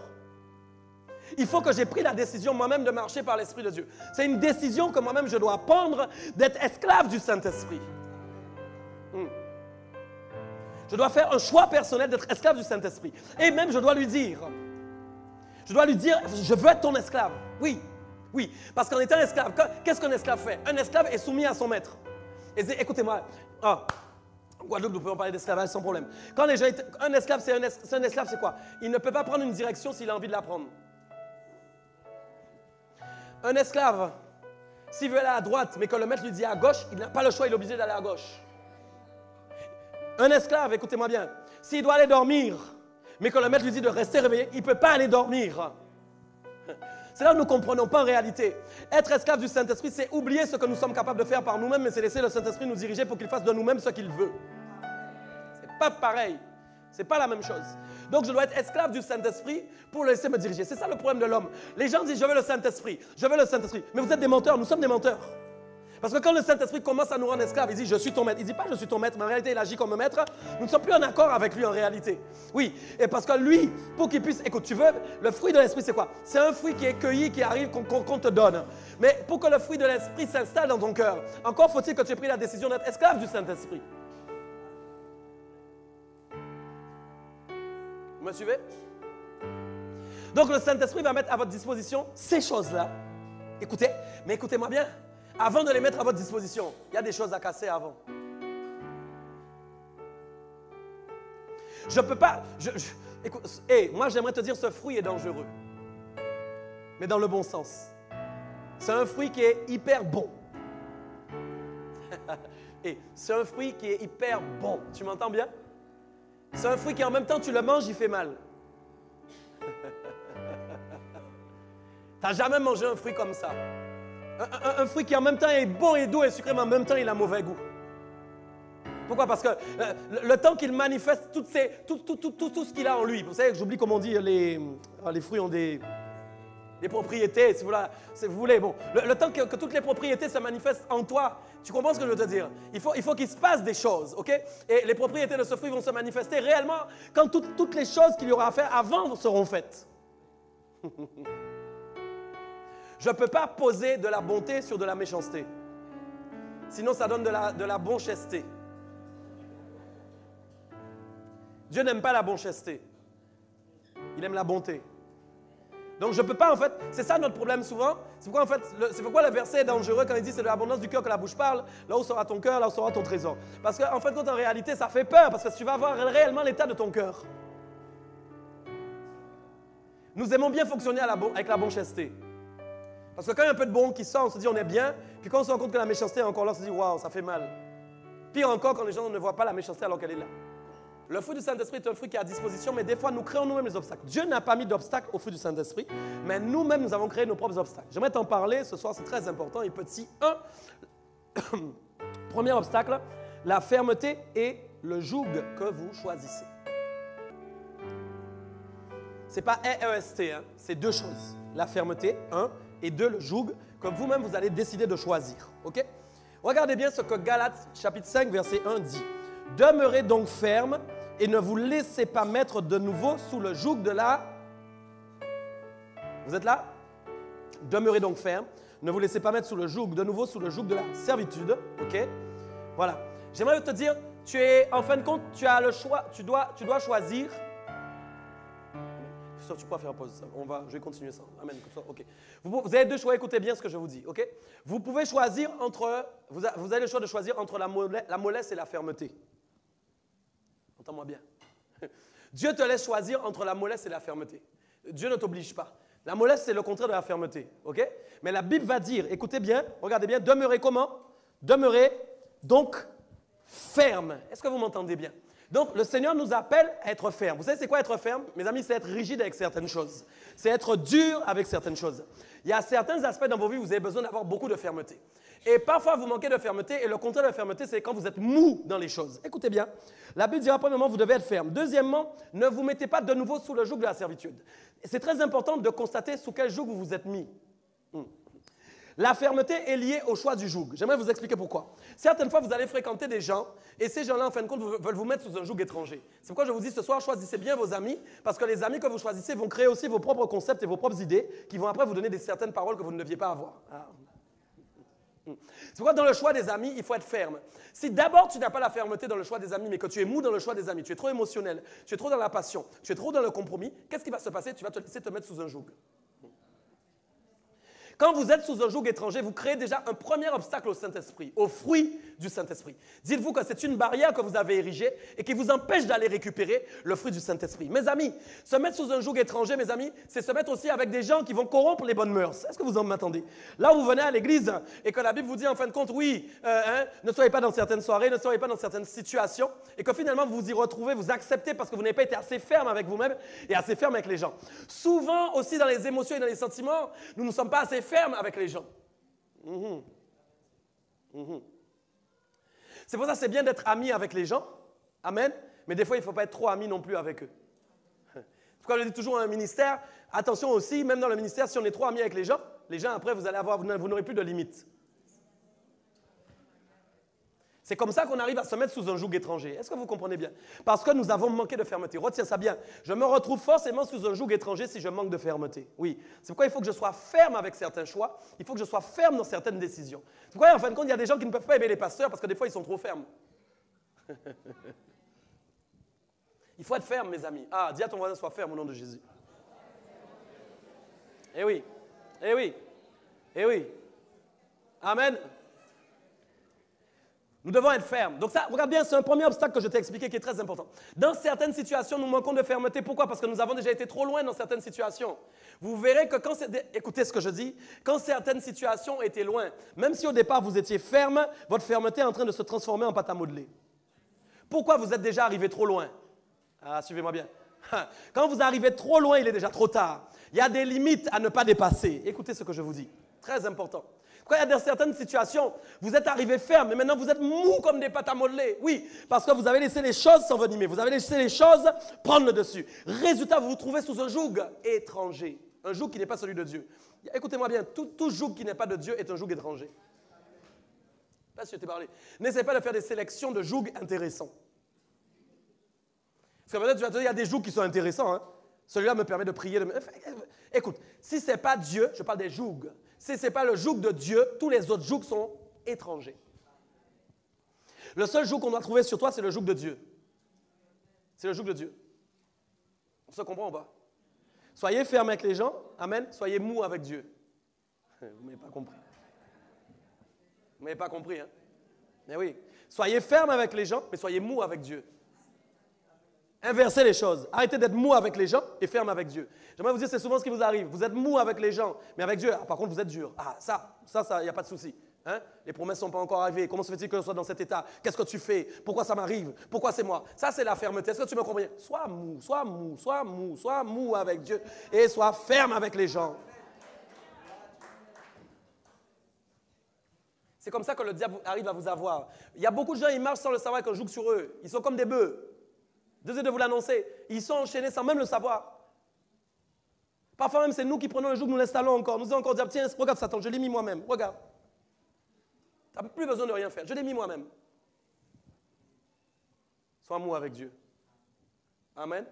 Il faut que j'ai pris la décision moi-même de marcher par l'Esprit de Dieu. C'est une décision que moi-même je dois prendre d'être esclave du Saint-Esprit. Je dois faire un choix personnel d'être esclave du Saint-Esprit. Et même je dois lui dire, je veux être ton esclave. Oui, oui. Parce qu'en étant esclave, qu'est-ce qu'un esclave fait? Un esclave est soumis à son maître. Et écoutez-moi, en Guadeloupe, nous pouvons parler d'esclavage sans problème. Quand les gens, un esclave, c'est quoi? Il ne peut pas prendre une direction s'il a envie de la prendre. Un esclave, s'il veut aller à droite, mais que le maître lui dit à gauche, il n'a pas le choix, il est obligé d'aller à gauche. Un esclave, écoutez-moi bien, s'il doit aller dormir, mais que le maître lui dit de rester réveillé, il ne peut pas aller dormir. C'est là où nous ne comprenons pas en réalité. Être esclave du Saint-Esprit, c'est oublier ce que nous sommes capables de faire par nous-mêmes, mais c'est laisser le Saint-Esprit nous diriger pour qu'il fasse de nous-mêmes ce qu'il veut. Ce n'est pas pareil. Ce n'est pas la même chose. Donc, je dois être esclave du Saint-Esprit pour le laisser me diriger. C'est ça le problème de l'homme. Les gens disent, je veux le Saint-Esprit, je veux le Saint-Esprit. Mais vous êtes des menteurs, nous sommes des menteurs. Parce que quand le Saint-Esprit commence à nous rendre esclaves, il dit, je suis ton maître. Il ne dit pas, je suis ton maître, mais en réalité, il agit comme un maître. Nous ne sommes plus en accord avec lui en réalité. Oui, et parce que lui, pour qu'il puisse... Écoute, tu veux, le fruit de l'Esprit, c'est quoi? C'est un fruit qui est cueilli, qui arrive, qu'on te donne. Mais pour que le fruit de l'Esprit s'installe dans ton cœur, encore faut-il que tu aies pris la décision d'être esclave du Saint-Esprit. Vous me suivez? Donc le Saint-Esprit va mettre à votre disposition ces choses-là. Écoutez, mais écoutez-moi bien. Avant de les mettre à votre disposition, il y a des choses à casser avant. Je ne peux pas... écoute, moi j'aimerais te dire, ce fruit est dangereux. Mais dans le bon sens. C'est un fruit qui est hyper bon. C'est un fruit qui est hyper bon. Tu m'entends bien? C'est un fruit qui en même temps tu le manges, il fait mal. Tu n'as jamais mangé un fruit comme ça. Un fruit qui en même temps est bon et doux et sucré, mais en même temps il a mauvais goût. Pourquoi? Parce que le temps qu'il manifeste tout ce qu'il a en lui. Vous savez, j'oublie comment on dit, les fruits ont des... les propriétés, si vous voulez. Bon, le temps que toutes les propriétés se manifestent en toi, tu comprends ce que je veux te dire? Il faut qu'il se passe des choses, ok? Et les propriétés de ce fruit vont se manifester réellement quand toutes les choses qu'il y aura à faire avant seront faites. Je ne peux pas poser de la bonté sur de la méchanceté. Sinon, ça donne de la bonchesté. Dieu n'aime pas la bonchesté. Il aime la bonté. Donc, je ne peux pas, en fait, c'est ça notre problème souvent. C'est pourquoi le verset est dangereux quand il dit c'est de l'abondance du cœur que la bouche parle. Là où sera ton cœur, là où sera ton trésor. Parce qu'en fait, en réalité, ça fait peur parce que tu vas voir réellement l'état de ton cœur. Nous aimons bien fonctionner avec la bonchesté. Parce que quand il y a un peu de bon qui sort, on se dit on est bien. Puis quand on se rend compte que la méchanceté est encore là, on se dit waouh, ça fait mal. Pire encore quand les gens ne voient pas la méchanceté alors qu'elle est là. Le fruit du Saint-Esprit est un fruit qui est à disposition, mais des fois, nous créons nous-mêmes les obstacles. Dieu n'a pas mis d'obstacles au fruit du Saint-Esprit, mais nous-mêmes, nous avons créé nos propres obstacles. J'aimerais t'en parler ce soir, c'est très important. Et petit 1, premier obstacle, la fermeté et le joug que vous choisissez. Ce n'est pas E-E-S-T, hein, c'est deux choses. La fermeté, 1, et 2, le joug que vous-même, vous allez décider de choisir. Ok? Regardez bien ce que Galates, chapitre 5, verset 1 dit. Demeurez donc ferme et ne vous laissez pas mettre de nouveau sous le joug de la... Vous êtes là? Demeurez donc ferme. Ne vous laissez pas mettre de nouveau sous le joug de la servitude. OK? Voilà. J'aimerais te dire, en fin de compte, tu as le choix, tu dois choisir. Christophe, tu peux faire pause. Je vais continuer ça. Amen. OK. Vous avez deux choix, écoutez bien ce que je vous dis. OK? Vous pouvez choisir vous avez le choix de choisir entre la mollesse et la fermeté. Entends-moi bien. Dieu te laisse choisir entre la mollesse et la fermeté. Dieu ne t'oblige pas. La mollesse, c'est le contraire de la fermeté. OK? Mais la Bible va dire, écoutez bien, regardez bien, demeurez comment? Demeurez donc ferme. Est-ce que vous m'entendez bien? Donc, le Seigneur nous appelle à être ferme. Vous savez, c'est quoi être ferme? Mes amis, c'est être rigide avec certaines choses. C'est être dur avec certaines choses. Il y a certains aspects dans vos vies où vous avez besoin d'avoir beaucoup de fermeté. Et parfois, vous manquez de fermeté. Et le contraire de la fermeté, c'est quand vous êtes mou dans les choses. Écoutez bien. La Bible dira, premièrement, vous devez être ferme. Deuxièmement, ne vous mettez pas de nouveau sous le joug de la servitude. C'est très important de constater sous quel joug vous vous êtes mis. La fermeté est liée au choix du joug. J'aimerais vous expliquer pourquoi. Certaines fois, vous allez fréquenter des gens et ces gens-là, en fin de compte, veulent vous mettre sous un joug étranger. C'est pourquoi je vous dis ce soir, choisissez bien vos amis parce que les amis que vous choisissez vont créer aussi vos propres concepts et vos propres idées qui vont après vous donner certaines paroles que vous ne deviez pas avoir. C'est pourquoi dans le choix des amis, il faut être ferme. Si d'abord tu n'as pas la fermeté dans le choix des amis, mais que tu es mou dans le choix des amis, tu es trop émotionnel, tu es trop dans la passion, tu es trop dans le compromis, qu'est-ce qui va se passer? Tu vas te laisser te mettre sous un joug. Quand vous êtes sous un joug étranger, vous créez déjà un premier obstacle au Saint-Esprit, au fruit du Saint-Esprit. Dites-vous que c'est une barrière que vous avez érigée et qui vous empêche d'aller récupérer le fruit du Saint-Esprit. Mes amis, se mettre sous un joug étranger, mes amis, c'est se mettre aussi avec des gens qui vont corrompre les bonnes mœurs. Est-ce que vous en m'attendez? Là où vous venez à l'église et que la Bible vous dit en fin de compte, oui, ne soyez pas dans certaines soirées, ne soyez pas dans certaines situations et que finalement vous vous y retrouvez, vous acceptez parce que vous n'avez pas été assez ferme avec vous-même et assez ferme avec les gens. Souvent aussi dans les émotions et dans les sentiments, nous ne sommes pas assez ferme avec les gens. C'est pour ça que c'est bien d'être ami avec les gens. Amen. Mais des fois, il ne faut pas être trop ami non plus avec eux. Pourquoi je dis toujours à un ministère, attention aussi, même dans le ministère, si on est trop ami avec les gens après, vous n'aurez plus de limites. C'est comme ça qu'on arrive à se mettre sous un joug étranger. Est-ce que vous comprenez bien? Parce que nous avons manqué de fermeté. Retiens ça bien. Je me retrouve forcément sous un joug étranger si je manque de fermeté. Oui. C'est pourquoi il faut que je sois ferme avec certains choix. Il faut que je sois ferme dans certaines décisions. C'est pourquoi, en fin de compte, il y a des gens qui ne peuvent pas aimer les pasteurs parce que des fois, ils sont trop fermes. Il faut être ferme, mes amis. Ah, dis à ton voisin, sois ferme au nom de Jésus. Eh oui. Eh oui. Eh oui. Amen. Nous devons être fermes. Donc ça, regarde bien, c'est un premier obstacle que je t'ai expliqué qui est très important. Dans certaines situations, nous manquons de fermeté. Pourquoi? Parce que nous avons déjà été trop loin dans certaines situations. Vous verrez que quand écoutez ce que je dis, quand certaines situations étaient loin, même si au départ vous étiez ferme, votre fermeté est en train de se transformer en pâte à modeler. Pourquoi vous êtes déjà arrivé trop loin? Ah, suivez-moi bien. Quand vous arrivez trop loin, il est déjà trop tard. Il y a des limites à ne pas dépasser. Écoutez ce que je vous dis. Très important. Quand il y a dans certaines situations, vous êtes arrivé ferme, mais maintenant vous êtes mou comme des pâtes à modeler. Oui, parce que vous avez laissé les choses s'envenimer. Vous avez laissé les choses prendre le dessus. Résultat, vous vous trouvez sous un joug étranger. Un joug qui n'est pas celui de Dieu. Écoutez-moi bien, tout joug qui n'est pas de Dieu est un joug étranger. Je ne sais pas si je t'ai parlé. N'essaie pas de faire des sélections de jougs intéressants. Parce que peut-être tu vas te dire, il y a des jougs qui sont intéressants. Hein. Celui-là me permet de prier. Écoute, si ce n'est pas Dieu, je parle des jougs. Si ce n'est pas le joug de Dieu, tous les autres jougs sont étrangers. Le seul joug qu'on doit trouver sur toi, c'est le joug de Dieu. C'est le joug de Dieu. On se comprend ou pas? Soyez ferme avec les gens. Amen. Soyez mou avec Dieu. Vous ne m'avez pas compris. Vous ne m'avez pas compris, hein? Mais oui. Soyez ferme avec les gens, mais soyez mou avec Dieu. Inversez les choses. Arrêtez d'être mou avec les gens et ferme avec Dieu. J'aimerais vous dire, c'est souvent ce qui vous arrive. Vous êtes mou avec les gens, mais avec Dieu, par contre, vous êtes dur. Ah, ça, il n'y a pas de souci. Hein? Les promesses ne sont pas encore arrivées. Comment se fait-il que je sois dans cet état? Qu'est-ce que tu fais? Pourquoi ça m'arrive? Pourquoi c'est moi? Ça, c'est la fermeté. Est-ce que tu me comprends bien? Sois mou, sois mou, sois mou, sois mou avec Dieu et sois ferme avec les gens. C'est comme ça que le diable arrive à vous avoir. Il y a beaucoup de gens, ils marchent sans le savoir qu'on joue sur eux. Ils sont comme des bœufs. Désolé de vous l'annoncer. Ils sont enchaînés sans même le savoir. Parfois même, c'est nous qui prenons le joug, nous l'installons encore. Nous disons encore, tiens, regarde Satan, je l'ai mis moi-même. Regarde. Tu n'as plus besoin de rien faire. Je l'ai mis moi-même. Sois mou avec Dieu. Amen.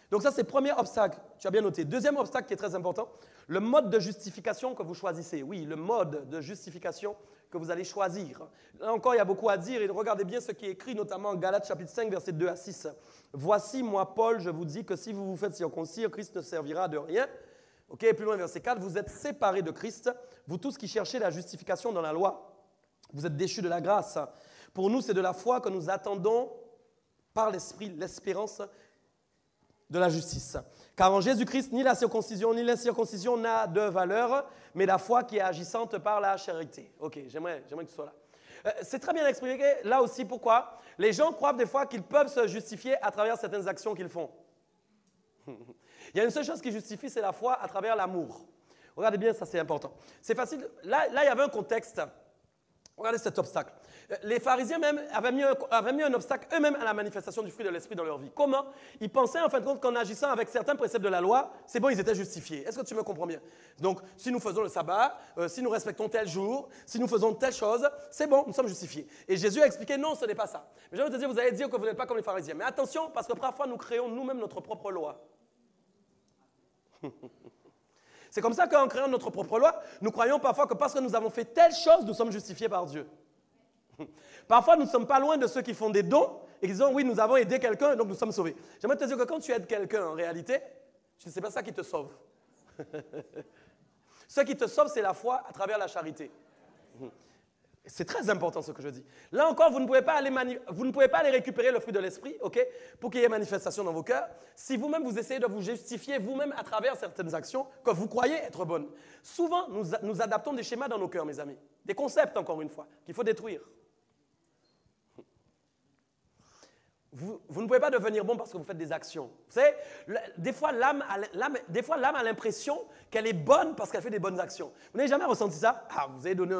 Donc ça, c'est le premier obstacle. Tu as bien noté. Deuxième obstacle qui est très important, le mode de justification que vous choisissez. Oui, le mode de justification que vous allez choisir. Là encore, il y a beaucoup à dire. Et regardez bien ce qui est écrit, notamment en Galates chapitre 5, versets 2 à 6. « Voici, moi, Paul, je vous dis que si vous vous faites circoncire, Christ ne servira de rien. » Ok, plus loin, verset 4. « Vous êtes séparés de Christ, vous tous qui cherchez la justification dans la loi. Vous êtes déchus de la grâce. Pour nous, c'est de la foi que nous attendons par l'Esprit, l'espérance de la justice. Car en Jésus-Christ, ni la circoncision ni l'incirconcision n'a de valeur, mais la foi qui est agissante par la charité. » Ok, j'aimerais que tu sois là. C'est très bien expliqué, là aussi, pourquoi les gens croient des fois qu'ils peuvent se justifier à travers certaines actions qu'ils font. Il y a une seule chose qui justifie, c'est la foi à travers l'amour. Regardez bien, ça c'est important. C'est facile. Là, il y avait un contexte. Regardez cet obstacle. Les pharisiens même avaient mis un obstacle eux-mêmes à la manifestation du fruit de l'esprit dans leur vie. Comment? Ils pensaient en fin de compte qu'en agissant avec certains préceptes de la loi, c'est bon, ils étaient justifiés. Est-ce que tu me comprends bien? Donc, si nous faisons le sabbat, si nous respectons tel jour, si nous faisons telle chose, c'est bon, nous sommes justifiés. Et Jésus a expliqué non, ce n'est pas ça. Mais je vais te dire, vous allez dire que vous n'êtes pas comme les pharisiens. Mais attention, parce que parfois nous créons nous-mêmes notre propre loi. C'est comme ça qu'en créant notre propre loi, nous croyons parfois que parce que nous avons fait telle chose, nous sommes justifiés par Dieu. Parfois, nous ne sommes pas loin de ceux qui font des dons et qui disent « Oui, nous avons aidé quelqu'un, donc nous sommes sauvés. » J'aimerais te dire que quand tu aides quelqu'un, en réalité, ce n'est pas ça qui te sauve. Ce qui te sauve, c'est la foi à travers la charité. C'est très important ce que je dis. Là encore, vous ne pouvez pas aller récupérer le fruit de l'esprit, ok, pour qu'il y ait manifestation dans vos cœurs, si vous-même vous essayez de vous justifier vous-même à travers certaines actions que vous croyez être bonnes. Souvent, nous adaptons des schémas dans nos cœurs, mes amis. Des concepts, encore une fois, qu'il faut détruire. Vous ne pouvez pas devenir bon parce que vous faites des actions. Vous savez, des fois, l'âme a l'impression qu'elle est bonne parce qu'elle fait des bonnes actions. Vous n'avez jamais ressenti ça? Ah, vous avez donné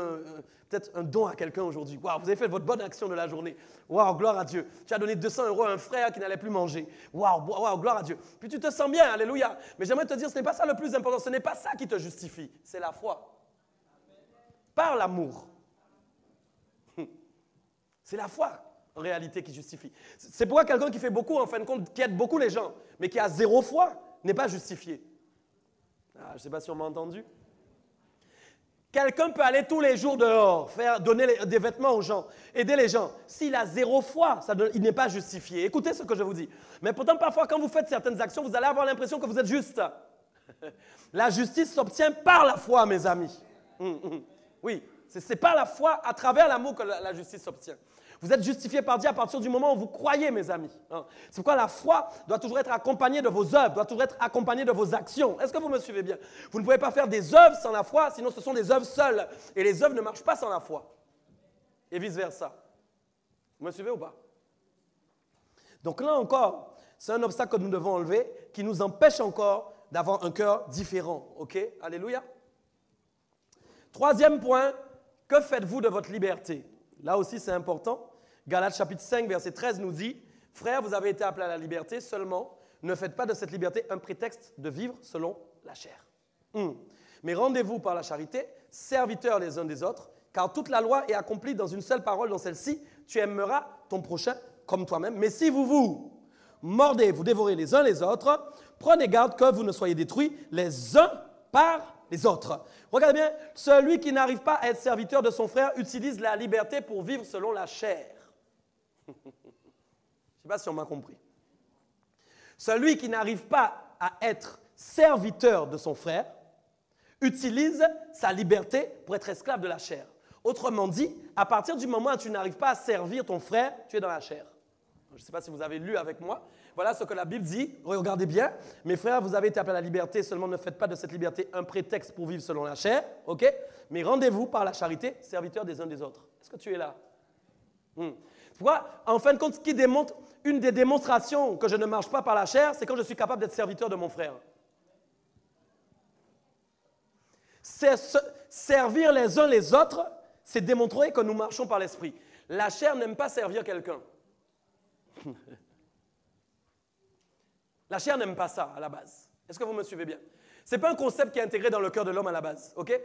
peut-être un don à quelqu'un aujourd'hui. Waouh, vous avez fait votre bonne action de la journée. Waouh, gloire à Dieu. Tu as donné 200 € à un frère qui n'allait plus manger. Waouh, gloire à Dieu. Puis tu te sens bien, alléluia. Mais j'aimerais te dire, ce n'est pas ça le plus important. Ce n'est pas ça qui te justifie. C'est la foi. Par l'amour. C'est la foi. En réalité, qui justifie. C'est pourquoi quelqu'un qui fait beaucoup, en fin de compte, qui aide beaucoup les gens, mais qui a zéro foi, n'est pas justifié. Ah, je ne sais pas si on m'a entendu. Quelqu'un peut aller tous les jours dehors, donner des vêtements aux gens, aider les gens. S'il a zéro foi, il n'est pas justifié. Écoutez ce que je vous dis. Mais pourtant, parfois, quand vous faites certaines actions, vous allez avoir l'impression que vous êtes juste. La justice s'obtient par la foi, mes amis. Oui, c'est par la foi, à travers l'amour que la justice s'obtient. Vous êtes justifié par Dieu à partir du moment où vous croyez, mes amis. C'est pourquoi la foi doit toujours être accompagnée de vos œuvres, doit toujours être accompagnée de vos actions. Est-ce que vous me suivez bien? Vous ne pouvez pas faire des œuvres sans la foi, sinon ce sont des œuvres seules. Et les œuvres ne marchent pas sans la foi. Et vice-versa. Vous me suivez ou pas? Donc là encore, c'est un obstacle que nous devons enlever qui nous empêche encore d'avoir un cœur différent. OK? Alléluia. Troisième point, que faites-vous de votre liberté? Là aussi, c'est important. Galates chapitre 5, verset 13 nous dit « Frères, vous avez été appelés à la liberté, seulement ne faites pas de cette liberté un prétexte de vivre selon la chair. » Mais rendez-vous par la charité, serviteurs les uns des autres, car toute la loi est accomplie dans une seule parole, dans celle-ci, tu aimeras ton prochain comme toi-même. Mais si vous vous mordez, vous dévorez les uns les autres, prenez garde que vous ne soyez détruits les uns par les autres. Regardez bien, celui qui n'arrive pas à être serviteur de son frère utilise la liberté pour vivre selon la chair. Je ne sais pas si on m'a compris. Celui qui n'arrive pas à être serviteur de son frère utilise sa liberté pour être esclave de la chair. Autrement dit, à partir du moment où tu n'arrives pas à servir ton frère, tu es dans la chair. Je ne sais pas si vous avez lu avec moi. Voilà ce que la Bible dit. Regardez bien. Mes frères, vous avez été appelés à la liberté, seulement ne faites pas de cette liberté un prétexte pour vivre selon la chair. OK? Mais rendez-vous par la charité, serviteurs des uns des autres. Est-ce que tu es là? Pourquoi? En fin de compte, ce qui démontre, une des démonstrations que je ne marche pas par la chair, c'est quand je suis capable d'être serviteur de mon frère. Servir les uns les autres, c'est démontrer que nous marchons par l'esprit. La chair n'aime pas servir quelqu'un. La chair n'aime pas ça à la base. Est-ce que vous me suivez bien? Ce n'est pas un concept qui est intégré dans le cœur de l'homme à la base. Okay?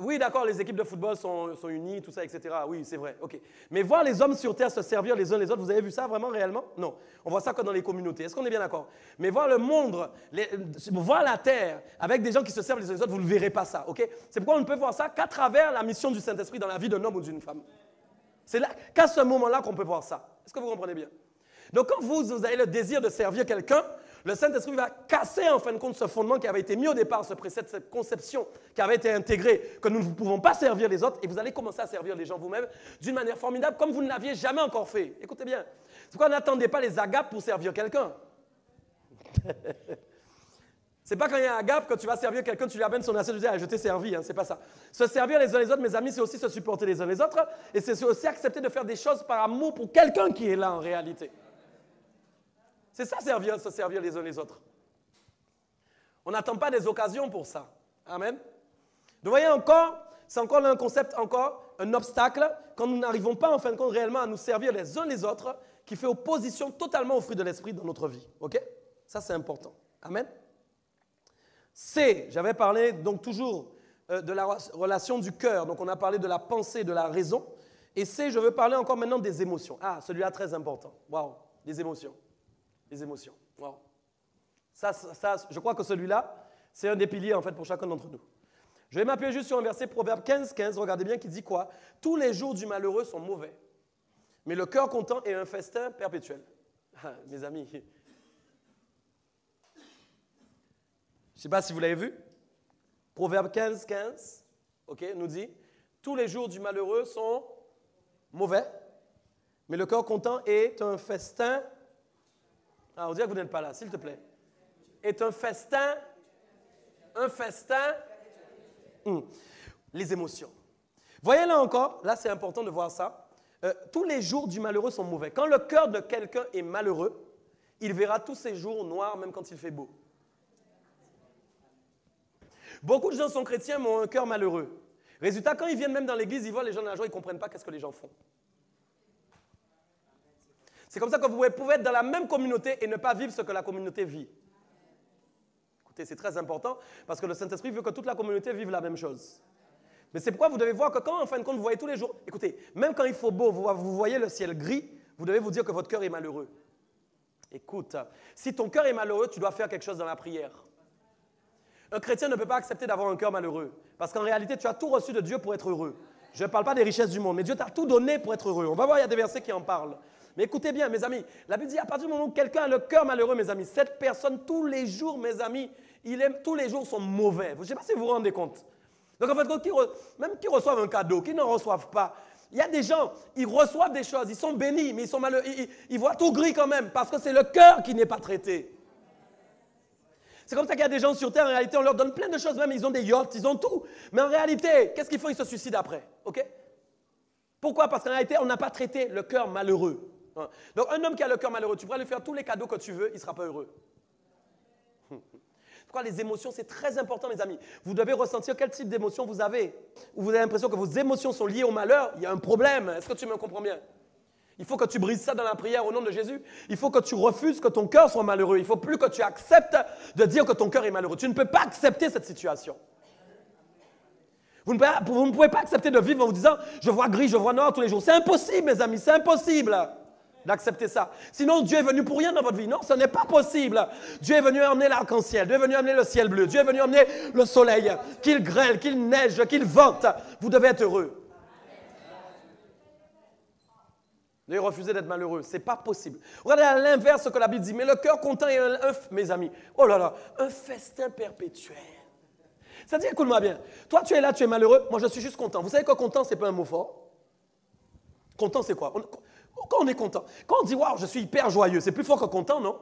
Oui, d'accord, les équipes de football sont unies, tout ça, etc. Oui, c'est vrai. Okay. Mais voir les hommes sur terre se servir les uns les autres, vous avez vu ça vraiment réellement? Non. On voit ça que dans les communautés. Est-ce qu'on est bien d'accord? Mais voir le monde, voir la terre avec des gens qui se servent les uns les autres, vous ne verrez pas ça. Okay? C'est pourquoi on ne peut voir ça qu'à travers la mission du Saint-Esprit dans la vie d'un homme ou d'une femme. C'est qu'à ce moment-là qu'on peut voir ça. Est-ce que vous comprenez bien? Donc, quand vous avez le désir de servir quelqu'un, le Saint-Esprit va casser en fin de compte ce fondement qui avait été mis au départ, ce précepte, cette conception qui avait été intégrée, que nous ne pouvons pas servir les autres, et vous allez commencer à servir les gens vous-même d'une manière formidable, comme vous ne l'aviez jamais encore fait. Écoutez bien. C'est pourquoi n'attendez pas les agapes pour servir quelqu'un. C'est pas quand il y a un agape que tu vas servir quelqu'un, tu lui amènes son assiette, tu dis ah, je t'ai servi, hein, c'est pas ça. Se servir les uns les autres, mes amis, c'est aussi se supporter les uns les autres, et c'est aussi accepter de faire des choses par amour pour quelqu'un qui est là en réalité. C'est ça, se servir les uns les autres. On n'attend pas des occasions pour ça. Amen. Vous voyez encore, c'est encore là un concept, encore un obstacle, quand nous n'arrivons pas en fin de compte réellement à nous servir les uns les autres, qui fait opposition totalement au fruit de l'esprit dans notre vie. OK? Ça, c'est important. Amen. J'avais parlé donc toujours de la relation du cœur. Donc, on a parlé de la pensée, de la raison. Et je veux parler encore maintenant des émotions. Ah, celui-là, très important. Waouh, les émotions. Les émotions. Wow. Ça, je crois que celui-là, c'est un des piliers en fait pour chacun d'entre nous. Je vais m'appuyer juste sur un verset, Proverbe 15, regardez bien, qui dit quoi? Tous les jours du malheureux sont mauvais, mais le cœur content est un festin perpétuel. Ah, mes amis, je ne sais pas si vous l'avez vu. Proverbe 15, okay, nous dit, tous les jours du malheureux sont mauvais, mais le cœur content est un festin. Ah, on dirait que vous n'êtes pas là, s'il te plaît. Est un festin. Les émotions. Voyez là encore, là c'est important de voir ça. Tous les jours du malheureux sont mauvais. Quand le cœur de quelqu'un est malheureux, il verra tous ses jours noirs même quand il fait beau. Beaucoup de gens sont chrétiens mais ont un cœur malheureux. Résultat, quand ils viennent même dans l'église, ils voient les gens dans la joie, ils ne comprennent pas qu'est-ce que les gens font. C'est comme ça que vous pouvez être dans la même communauté et ne pas vivre ce que la communauté vit. Écoutez, c'est très important parce que le Saint-Esprit veut que toute la communauté vive la même chose. Mais c'est pourquoi vous devez voir que quand, en fin de compte, vous voyez tous les jours, écoutez, même quand il faut beau, vous voyez le ciel gris, vous devez vous dire que votre cœur est malheureux. Écoute, si ton cœur est malheureux, tu dois faire quelque chose dans la prière. Un chrétien ne peut pas accepter d'avoir un cœur malheureux parce qu'en réalité, tu as tout reçu de Dieu pour être heureux. Je ne parle pas des richesses du monde, mais Dieu t'a tout donné pour être heureux. On va voir, il y a des versets qui en parlent. Mais écoutez bien, mes amis, la Bible dit à partir du moment où quelqu'un a le cœur malheureux, mes amis, cette personne, tous les jours, mes amis, tous les jours sont mauvais. Je ne sais pas si vous vous rendez compte. Donc en fait, même qui reçoivent un cadeau, qui n'en reçoivent pas, il y a des gens, ils reçoivent des choses, ils sont bénis, mais ils sont malheureux, ils voient tout gris quand même, parce que c'est le cœur qui n'est pas traité. C'est comme ça qu'il y a des gens sur terre, en réalité, on leur donne plein de choses, même ils ont des yachts, ils ont tout. Mais en réalité, qu'est-ce qu'ils font? Ils se suicident après. Okay? Pourquoi? Parce qu'en réalité, on n'a pas traité le cœur malheureux. Donc un homme qui a le cœur malheureux, tu pourras lui faire tous les cadeaux que tu veux, il ne sera pas heureux. Pourquoi les émotions, c'est très important, mes amis. Vous devez ressentir quel type d'émotion vous avez. Ou vous avez l'impression que vos émotions sont liées au malheur, il y a un problème. Est-ce que tu me comprends bien? Il faut que tu brises ça dans la prière au nom de Jésus. Il faut que tu refuses que ton cœur soit malheureux. Il ne faut plus que tu acceptes de dire que ton cœur est malheureux. Tu ne peux pas accepter cette situation. Vous ne pouvez pas accepter de vivre en vous disant « je vois gris, je vois noir tous les jours ». C'est impossible, mes amis, c'est impossible d'accepter ça. Sinon, Dieu est venu pour rien dans votre vie. Non, ce n'est pas possible. Dieu est venu amener l'arc-en-ciel. Dieu est venu amener le ciel bleu. Dieu est venu amener le soleil. Qu'il grêle, qu'il neige, qu'il vente. Vous devez être heureux. Vous devez refuser d'être malheureux. Ce n'est pas possible. Regardez à l'inverse ce que la Bible dit. Mais le cœur content est mes amis, oh là là, un festin perpétuel. C'est-à-dire, écoute-moi bien. Toi, tu es là, tu es malheureux. Moi, je suis juste content. Vous savez que content, ce n'est pas un mot fort. Content, c'est quoi? Quand on est content. Quand on dit, waouh, je suis hyper joyeux, c'est plus fort que content, non?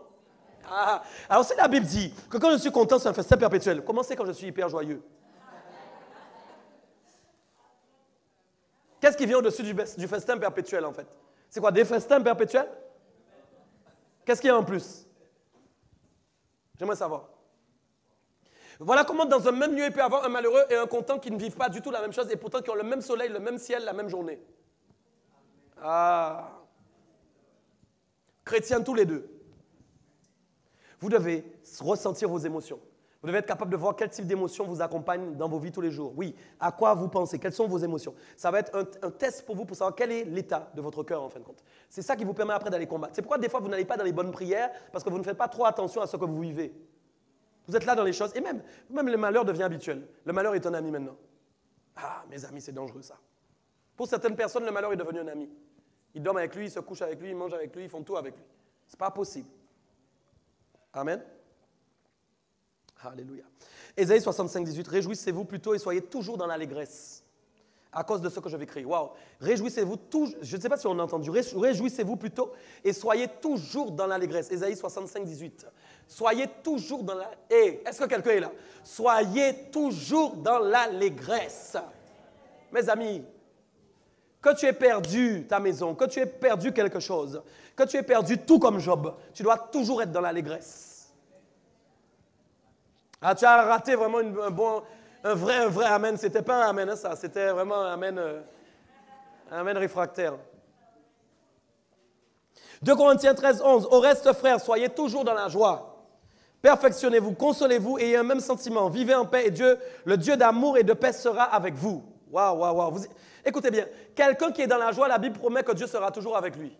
Ah, alors, si la Bible dit que quand je suis content, c'est un festin perpétuel, comment c'est quand je suis hyper joyeux? Qu'est-ce qui vient au-dessus du festin perpétuel, en fait? C'est quoi, des festins perpétuels? Qu'est-ce qu'il y a en plus? J'aimerais savoir. Voilà comment dans un même lieu, il peut y avoir un malheureux et un content qui ne vivent pas du tout la même chose et pourtant qui ont le même soleil, le même ciel, la même journée. Ah! Chrétiens tous les deux. Vous devez ressentir vos émotions. Vous devez être capable de voir quel type d'émotions vous accompagne dans vos vies tous les jours. Oui, à quoi vous pensez, quelles sont vos émotions. Ça va être un test pour vous pour savoir quel est l'état de votre cœur en fin de compte. C'est ça qui vous permet après d'aller combattre. C'est pourquoi des fois vous n'allez pas dans les bonnes prières parce que vous ne faites pas trop attention à ce que vous vivez. Vous êtes là dans les choses et même le malheur devient habituel. Le malheur est un ami maintenant. Ah, mes amis, c'est dangereux ça. Pour certaines personnes, le malheur est devenu un ami. Ils dorment avec lui, ils se couchent avec lui, ils mangent avec lui, ils font tout avec lui. Ce n'est pas possible. Amen. Alléluia. Ésaïe 65, 18. Réjouissez-vous plutôt et soyez toujours dans l'allégresse à cause de ce que je vais créer. Waouh. Réjouissez-vous toujours. Je ne sais pas si on a entendu. Réjouissez-vous plutôt et soyez toujours dans l'allégresse. Ésaïe 65, 18. Soyez toujours dans la... est-ce que quelqu'un est là? Soyez toujours dans l'allégresse. Mes amis, que tu aies perdu ta maison, que tu aies perdu quelque chose, que tu aies perdu tout comme Job, tu dois toujours être dans l'allégresse. Ah, tu as raté vraiment un vrai amen. C'était pas un amen, hein, ça. C'était vraiment un amen réfractaire. 2 Corinthiens 13, 11. Au reste, frères, soyez toujours dans la joie. Perfectionnez-vous, consolez-vous, ayez un même sentiment. Vivez en paix et Dieu, le Dieu d'amour et de paix sera avec vous. Waouh, waouh, waouh. Écoutez bien, quelqu'un qui est dans la joie, la Bible promet que Dieu sera toujours avec lui.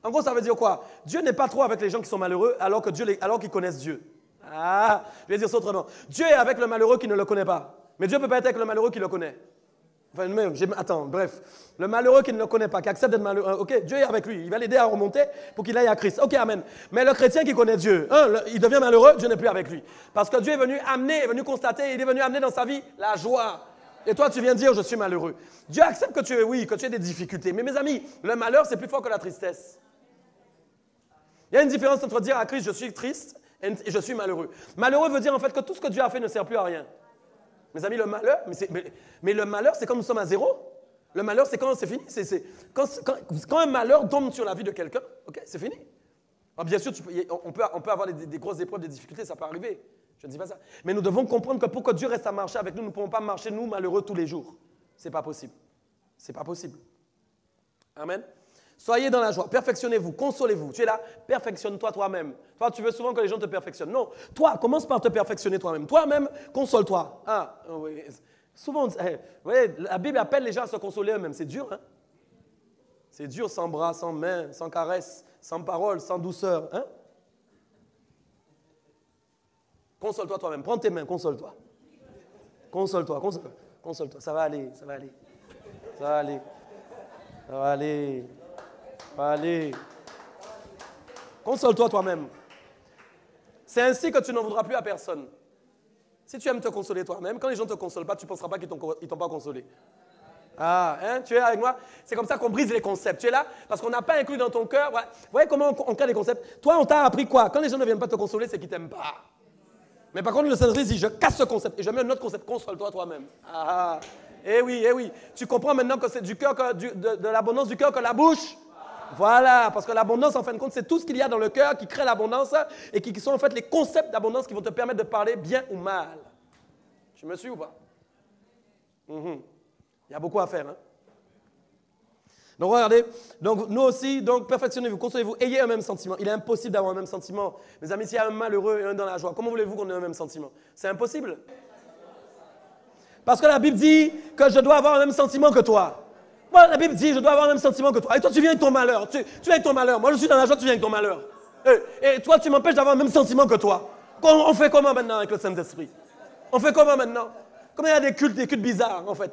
En gros, ça veut dire quoi? Dieu n'est pas trop avec les gens qui sont malheureux alors qu'ils connaissent Dieu. Ah, je vais dire ça autrement. Dieu est avec le malheureux qui ne le connaît pas. Mais Dieu ne peut pas être avec le malheureux qui le connaît. Enfin, même, attends, bref. Le malheureux qui ne le connaît pas, qui accepte d'être malheureux. Ok, Dieu est avec lui. Il va l'aider à remonter pour qu'il aille à Christ. Ok, amen. Mais le chrétien qui connaît Dieu, il devient malheureux, Dieu n'est plus avec lui. Parce que Dieu est venu constater, il est venu amener dans sa vie la joie. Et toi, tu viens dire, je suis malheureux. Dieu accepte que tu aies des difficultés. Mais mes amis, le malheur, c'est plus fort que la tristesse. Il y a une différence entre dire à Christ, je suis triste, et je suis malheureux. Malheureux veut dire en fait que tout ce que Dieu a fait ne sert plus à rien. Mes amis, le malheur, mais le malheur, c'est quand nous sommes à zéro. Le malheur, c'est quand c'est fini. Quand un malheur tombe sur la vie de quelqu'un, okay, c'est fini. Alors, bien sûr, on peut avoir des grosses épreuves, des difficultés, ça peut arriver. Je ne dis pas ça. Mais nous devons comprendre que pour que Dieu reste à marcher avec nous, nous ne pouvons pas marcher, nous, malheureux, tous les jours. Ce n'est pas possible. Ce n'est pas possible. Amen. Soyez dans la joie, perfectionnez-vous, consolez-vous. Tu es là, perfectionne-toi toi-même. Toi, tu veux souvent que les gens te perfectionnent. Non, toi, commence par te perfectionner toi-même. Toi-même, console-toi. Ah, oui. Souvent, vous voyez, la Bible appelle les gens à se consoler eux-mêmes. C'est dur, hein? C'est dur sans bras, sans mains, sans caresses, sans paroles, sans douceur. Hein? Console-toi toi-même. Prends tes mains, console-toi. Console-toi, console-toi. Console-toi. Ça va aller, ça va aller. Ça va aller. Ça va aller. Allez, console-toi toi-même. C'est ainsi que tu n'en voudras plus à personne. Si tu aimes te consoler toi-même, quand les gens ne te consolent pas, tu ne penseras pas qu'ils t'ont pas consolé. Ah, hein, tu es avec moi? C'est comme ça qu'on brise les concepts. Tu es là parce qu'on n'a pas inclus dans ton cœur. Voilà. Vous voyez comment on crée les concepts? Toi, on t'a appris quoi? Quand les gens ne viennent pas te consoler, c'est qu'ils ne t'aiment pas. Mais par contre, le Saint-Esprit dit, je casse ce concept et je mets un autre concept. Console-toi toi-même. Ah, eh oui, eh oui. Tu comprends maintenant que c'est du cœur, de l'abondance du cœur que la bouche. Voilà, parce que l'abondance, en fin de compte, c'est tout ce qu'il y a dans le cœur qui crée l'abondance et qui sont en fait les concepts d'abondance qui vont te permettre de parler bien ou mal. Tu me suis ou pas? Il y a beaucoup à faire. Hein? Donc regardez, donc nous aussi, donc perfectionnez-vous, consolez-vous, ayez un même sentiment. Il est impossible d'avoir un même sentiment. Mes amis, s'il y a un malheureux et un dans la joie, comment voulez-vous qu'on ait un même sentiment? C'est impossible. Parce que la Bible dit que je dois avoir un même sentiment que toi. Moi, la Bible dit je dois avoir un même sentiment que toi. Et toi, tu viens avec ton malheur. Tu viens avec ton malheur. Moi, je suis dans la joie, tu viens avec ton malheur. Et toi, tu m'empêches d'avoir le même sentiment que toi. On fait comment maintenant avec le Saint-Esprit? On fait comment maintenant? Comment il y a des cultes bizarres, en fait?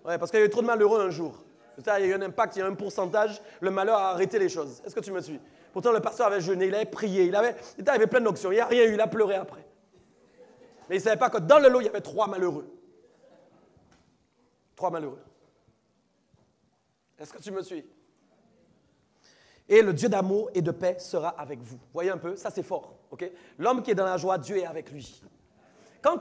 Ouais, parce qu'il y a eu trop de malheureux un jour. Il y a eu un impact, il y a un pourcentage, le malheur a arrêté les choses. Est-ce que tu me suis? Pourtant, le pasteur avait jeûné, il avait prié, il avait plein d'options. Il n'y a rien eu, il a pleuré après. Mais il ne savait pas que dans le lot, il y avait 3 malheureux. 3 malheureux. Est-ce que tu me suis? Et le Dieu d'amour et de paix sera avec vous. Voyez un peu, ça c'est fort. Okay? L'homme qui est dans la joie, Dieu est avec lui. Quand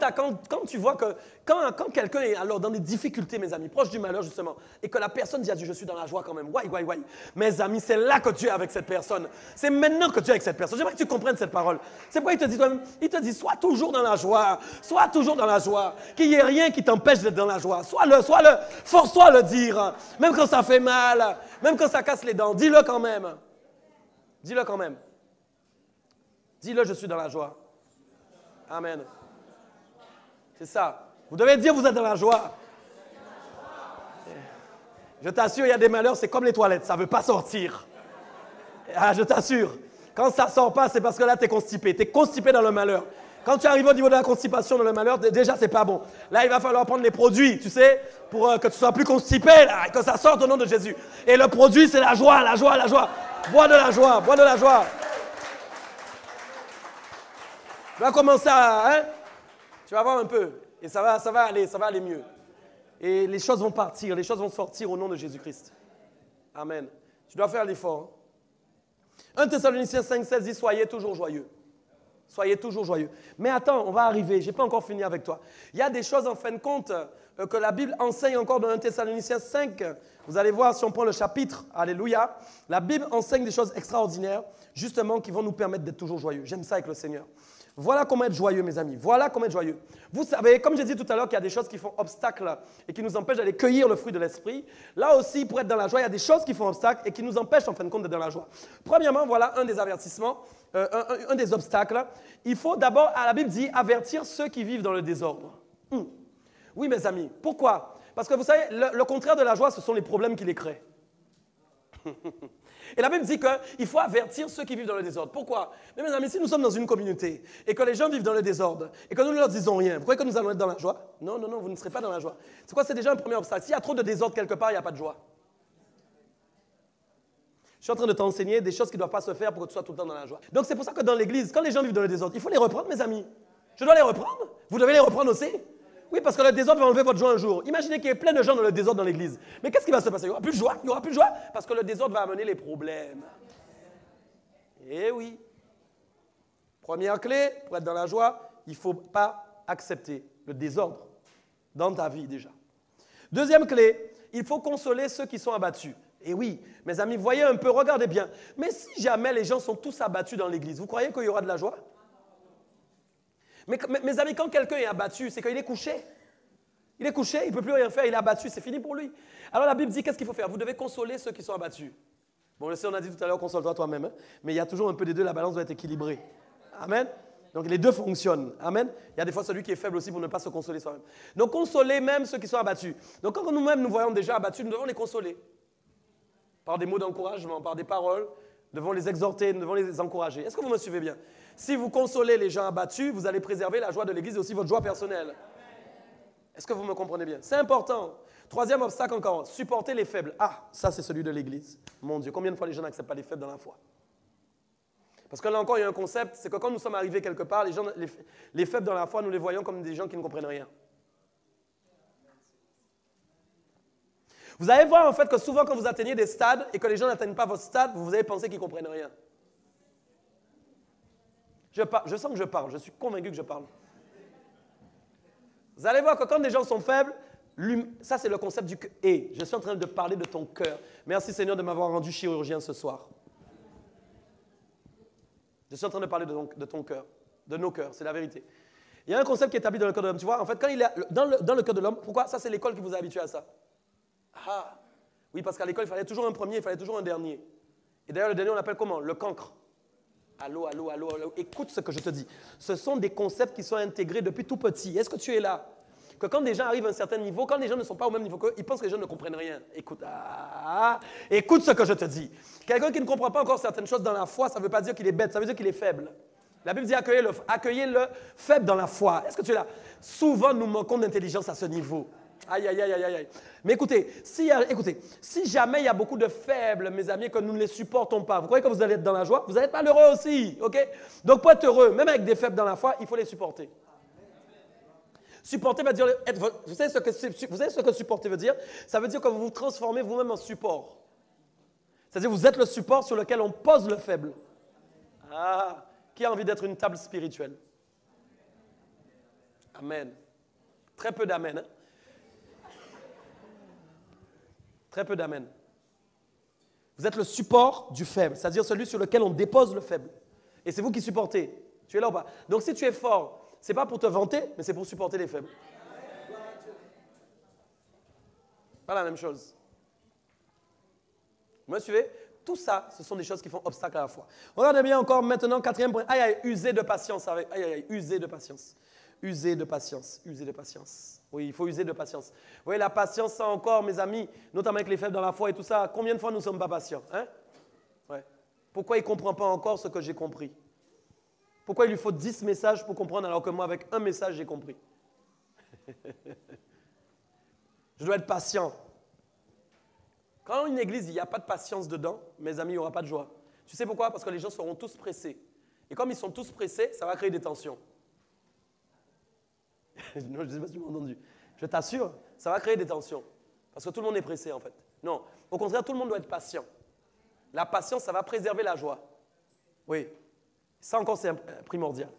tu vois que quand quelqu'un est alors dans des difficultés, mes amis, proche du malheur justement, et que la personne dit à Dieu, je suis dans la joie quand même, ouais. Mes amis, c'est là que Dieu est avec cette personne. C'est maintenant que Dieu est avec cette personne. J'aimerais que tu comprennes cette parole. C'est pourquoi il te dit, sois toujours dans la joie, sois toujours dans la joie, qu'il n'y ait rien qui t'empêche d'être dans la joie. Force-toi à le dire, même quand ça fait mal, même quand ça casse les dents, dis-le quand même. Dis-le quand même. Dis-le, je suis dans la joie. Amen. C'est ça. Vous devez dire vous êtes dans la joie. Je t'assure, il y a des malheurs, c'est comme les toilettes, ça ne veut pas sortir. Ah, je t'assure. Quand ça ne sort pas, c'est parce que là, tu es constipé. Tu es constipé dans le malheur. Quand tu arrives au niveau de la constipation dans le malheur, déjà, ce n'est pas bon. Là, il va falloir prendre les produits, tu sais, pour que tu sois plus constipé, là, et que ça sorte au nom de Jésus. Et le produit, c'est la joie, la joie, la joie. Bois de la joie, bois de la joie. Tu vas commencer à... Tu vas voir un peu, et ça va aller mieux. Et les choses vont partir, les choses vont sortir au nom de Jésus-Christ. Amen. Tu dois faire l'effort. 1 Thessaloniciens 5,16 dit, soyez toujours joyeux. Soyez toujours joyeux. Mais attends, on va arriver, je n'ai pas encore fini avec toi. Il y a des choses en fin de compte que la Bible enseigne encore dans 1 Thessaloniciens 5. Vous allez voir si on prend le chapitre, alléluia. La Bible enseigne des choses extraordinaires, justement, qui vont nous permettre d'être toujours joyeux. J'aime ça avec le Seigneur. Voilà comment être joyeux, mes amis. Voilà comment être joyeux. Vous savez, comme j'ai dit tout à l'heure, qu'il y a des choses qui font obstacle et qui nous empêchent d'aller cueillir le fruit de l'esprit. Là aussi, pour être dans la joie, il y a des choses qui font obstacle et qui nous empêchent, en fin de compte, d'être dans la joie. Premièrement, voilà un des avertissements, un des obstacles. Il faut d'abord, la Bible dit, avertir ceux qui vivent dans le désordre. Oui, mes amis. Pourquoi? Parce que vous savez, le contraire de la joie, ce sont les problèmes qui les créent. Et la Bible dit qu'il faut avertir ceux qui vivent dans le désordre. Pourquoi? Mais mes amis, si nous sommes dans une communauté et que les gens vivent dans le désordre et que nous ne leur disons rien, vous croyez que nous allons être dans la joie? Non, vous ne serez pas dans la joie. C'est quoi? C'est déjà un premier obstacle. S'il y a trop de désordre quelque part, il n'y a pas de joie. Je suis en train de t'enseigner des choses qui ne doivent pas se faire pour que tu sois tout le temps dans la joie. Donc c'est pour ça que dans l'église, quand les gens vivent dans le désordre, il faut les reprendre, mes amis. Je dois les reprendre. Vous devez les reprendre aussi. Oui, parce que le désordre va enlever votre joie un jour. Imaginez qu'il y ait plein de gens dans le désordre dans l'église. Mais qu'est-ce qui va se passer? Il n'y aura plus de joie. Il n'y aura plus de joie parce que le désordre va amener les problèmes. Eh oui. Première clé, pour être dans la joie, il ne faut pas accepter le désordre dans ta vie déjà. Deuxième clé, il faut consoler ceux qui sont abattus. Et oui, mes amis, voyez un peu, regardez bien. Mais si jamais les gens sont tous abattus dans l'église, vous croyez qu'il y aura de la joie? Mais mes amis, quand quelqu'un est abattu, c'est qu'il est couché. Il est couché, il ne peut plus rien faire, il est abattu, c'est fini pour lui. Alors la Bible dit, qu'est-ce qu'il faut faire? Vous devez consoler ceux qui sont abattus. Bon, on a dit tout à l'heure, console-toi toi-même. Hein? Mais il y a toujours un peu des deux, la balance doit être équilibrée. Amen. Donc les deux fonctionnent. Amen. Il y a des fois celui qui est faible aussi pour ne pas se consoler soi-même. Donc consoler même ceux qui sont abattus. Donc quand nous-mêmes nous voyons déjà abattus, nous devons les consoler. Par des mots d'encouragement, par des paroles. Nous devons les exhorter, nous devons les encourager. Est-ce que vous me suivez bien? Si vous consolez les gens abattus, vous allez préserver la joie de l'Église et aussi votre joie personnelle. Est-ce que vous me comprenez bien? C'est important. Troisième obstacle encore, supporter les faibles. Ah, ça c'est celui de l'Église. Mon Dieu, combien de fois les gens n'acceptent pas les faibles dans la foi? Parce que là encore, il y a un concept, c'est que quand nous sommes arrivés quelque part, les faibles dans la foi, nous les voyons comme des gens qui ne comprennent rien. Vous allez voir en fait que souvent quand vous atteignez des stades et que les gens n'atteignent pas votre stade, vous allez penser qu'ils ne comprennent rien. Je sens que je parle, je suis convaincu que je parle. Vous allez voir que quand des gens sont faibles, ça c'est le concept du cœur. Et je suis en train de parler de ton cœur. Merci Seigneur de m'avoir rendu chirurgien ce soir. Je suis en train de parler de ton cœur, de nos cœurs, c'est la vérité. Il y a un concept qui est établi dans le cœur de l'homme. Tu vois, en fait, quand il est dans le cœur de l'homme, pourquoi? Ça c'est l'école qui vous a habitué à ça. Ah, Oui, parce qu'à l'école, il fallait toujours un premier, il fallait toujours un dernier. Et d'ailleurs, le dernier, on l'appelle comment? Le cancre. Allô, allô, allô, allô. Écoute ce que je te dis. Ce sont des concepts qui sont intégrés depuis tout petit. Est-ce que tu es là? Que quand des gens arrivent à un certain niveau, quand les gens ne sont pas au même niveau qu'eux, ils pensent que les gens ne comprennent rien. Écoute, écoute ce que je te dis. Quelqu'un qui ne comprend pas encore certaines choses dans la foi, ça ne veut pas dire qu'il est bête, ça veut dire qu'il est faible. La Bible dit accueillez le faible dans la foi. Est-ce que tu es là? Souvent, nous manquons d'intelligence à ce niveau. Aïe, aïe, aïe, aïe, aïe. Mais écoutez, si jamais il y a beaucoup de faibles, mes amis, que nous ne les supportons pas, vous croyez que vous allez être dans la joie? Vous allez être malheureux aussi, ok? Donc, pour être heureux, même avec des faibles dans la foi, il faut les supporter. Supporter veut dire vous savez ce que supporter veut dire? Ça veut dire que vous vous transformez vous-même en support. C'est-à-dire que vous êtes le support sur lequel on pose le faible. Ah, qui a envie d'être une table spirituelle? Amen. Très peu d'amen. Hein? Très peu d'amen. Vous êtes le support du faible, c'est-à-dire celui sur lequel on dépose le faible. Et c'est vous qui supportez. Tu es là ou pas? Donc si tu es fort, ce n'est pas pour te vanter, mais c'est pour supporter les faibles. Pas la même chose. Vous me suivez? Tout ça, ce sont des choses qui font obstacle à la foi. Regardez bien encore maintenant, quatrième point. Aïe, aïe, user de patience. Aïe, aïe, user de patience. User de patience, user de patience. Oui, il faut user de patience. Vous voyez, la patience, ça encore, mes amis, notamment avec les faibles dans la foi et tout ça, combien de fois nous ne sommes pas patients? Hein? Ouais. Pourquoi il ne comprend pas encore ce que j'ai compris? Pourquoi il lui faut 10 messages pour comprendre alors que moi, avec un message, j'ai compris? Je dois être patient. Quand une église, il n'y a pas de patience dedans, mes amis, il n'y aura pas de joie. Tu sais pourquoi? Parce que les gens seront tous pressés. Et comme ils sont tous pressés, ça va créer des tensions. Non, je ne sais pas si tu m'as entendu. Je t'assure, ça va créer des tensions. Parce que tout le monde est pressé, en fait. Non, au contraire, tout le monde doit être patient. La patience, ça va préserver la joie. Oui, ça encore, c'est primordial.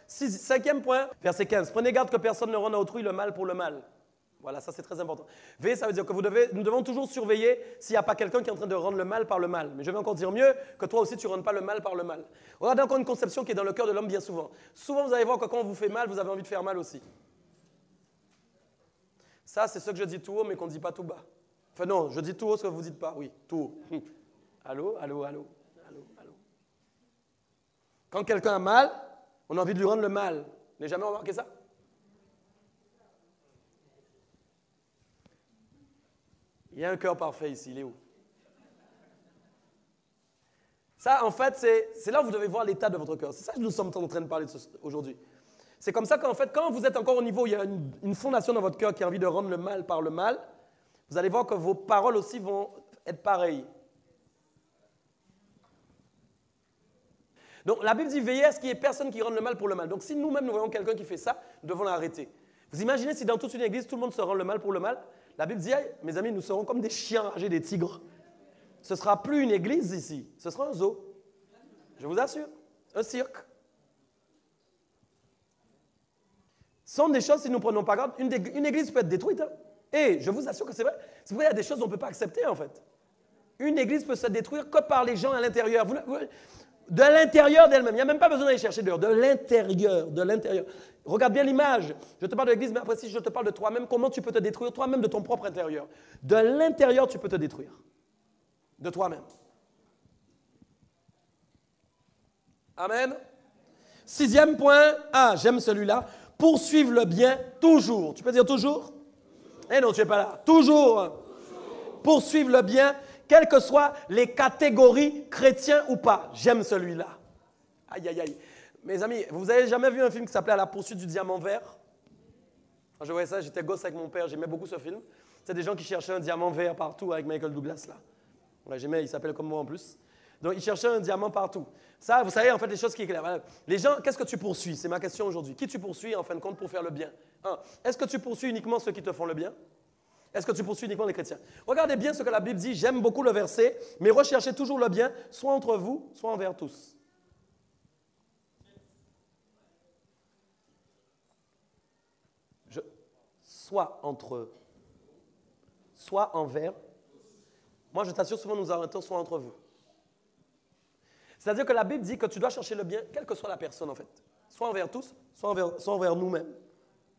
Cinquième point, verset 15. Prenez garde que personne ne rende à autrui le mal pour le mal. Voilà, ça c'est très important. Veillez, ça veut dire que nous devons toujours surveiller s'il n'y a pas quelqu'un qui est en train de rendre le mal par le mal. Mais je vais encore dire mieux, que toi aussi tu ne rendes pas le mal par le mal. Regardez encore une conception qui est dans le cœur de l'homme bien souvent. Souvent vous allez voir que quand on vous fait mal, vous avez envie de faire mal aussi. Ça, c'est ce que je dis tout haut, mais qu'on ne dit pas tout bas. Enfin non, je dis tout haut ce que vous ne dites pas. Oui, tout haut. Allô, allô, allô, allô, allô. Quand quelqu'un a mal, on a envie de lui rendre le mal. Vous n'avez jamais remarqué ça? Il y a un cœur parfait ici, il est où? Ça, en fait, c'est là où vous devez voir l'état de votre cœur. C'est ça que nous sommes en train de parler aujourd'hui. C'est comme ça qu'en fait, quand vous êtes encore au niveau où il y a une fondation dans votre cœur qui a envie de rendre le mal par le mal, vous allez voir que vos paroles aussi vont être pareilles. Donc, la Bible dit veillez à ce qu'il n'y ait personne qui rende le mal pour le mal. Donc, si nous-mêmes nous voyons quelqu'un qui fait ça, nous devons l'arrêter. Vous imaginez si dans toute une église, tout le monde se rend le mal pour le mal? La Bible dit, mes amis, nous serons comme des chiens enragés, des tigres. Ce ne sera plus une église ici, ce sera un zoo. Je vous assure, un cirque. Ce sont des choses, si nous ne prenons pas garde, une église peut être détruite. Hein? Et je vous assure que c'est vrai. C'est vrai, il y a des choses qu'on ne peut pas accepter en fait. Une église peut se détruire que par les gens à l'intérieur. De l'intérieur d'elle-même. Il n'y a même pas besoin d'aller chercher dehors. De l'intérieur, de l'intérieur. Regarde bien l'image. Je te parle de l'église, mais après si je te parle de toi-même, comment tu peux te détruire toi-même de ton propre intérieur? De l'intérieur, tu peux te détruire. De toi-même. Amen. Sixième point. Ah, j'aime celui-là. Poursuivre le bien toujours. Tu peux dire toujours? Eh non, tu n'es pas là. Toujours. Poursuivre le bien, quelles que soient les catégories, chrétiens ou pas. J'aime celui-là. Aïe, aïe, aïe. Mes amis, vous avez jamais vu un film qui s'appelait « À la poursuite du diamant vert » ? Quand je voyais ça, j'étais gosse avec mon père, j'aimais beaucoup ce film. C'est des gens qui cherchaient un diamant vert partout avec Michael Douglas, là. Ouais, j'aimais, il s'appelle comme moi en plus. Donc, ils cherchaient un diamant partout. Ça, vous savez, en fait, les choses qui éclairent. Voilà. Les gens, qu'est-ce que tu poursuis? C'est ma question aujourd'hui. Qui tu poursuis, en fin de compte, pour faire le bien? Est-ce que tu poursuis uniquement ceux qui te font le bien? Est-ce que tu poursuis uniquement les chrétiens? Regardez bien ce que la Bible dit. J'aime beaucoup le verset, mais recherchez toujours le bien, soit entre vous, soit envers tous. Soit entre eux, soit envers. Moi, je t'assure, souvent nous arrêtons soit entre vous. C'est-à-dire que la Bible dit que tu dois chercher le bien, quelle que soit la personne en fait. Soit envers tous, soit envers nous-mêmes.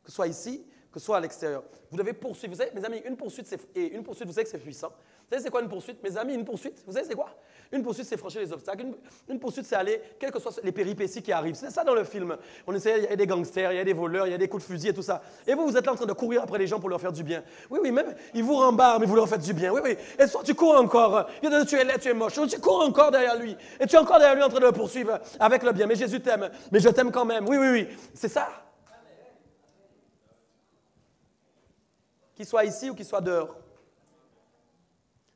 Que ce soit ici, que ce soit à l'extérieur. Vous devez poursuivre. Vous savez, mes amis, une poursuite, vous savez que c'est puissant. Vous savez, c'est quoi une poursuite? Mes amis, une poursuite, vous savez, c'est quoi? Une poursuite, c'est franchir les obstacles. Une poursuite, c'est aller, quelles que soient les péripéties qui arrivent. C'est ça dans le film. On essaie, il y a des gangsters, il y a des voleurs, il y a des coups de fusil et tout ça. Et vous, vous êtes là en train de courir après les gens pour leur faire du bien. Oui, oui, même, ils vous rembarrent, mais vous leur faites du bien. Oui, oui. Et soit tu cours encore. Il dit, tu es laid, tu es moche. Tu cours encore derrière lui. Et tu es encore derrière lui en train de le poursuivre avec le bien. Mais Jésus t'aime. Mais je t'aime quand même. Oui, oui, oui. C'est ça. Qu'il soit ici ou qu'il soit dehors.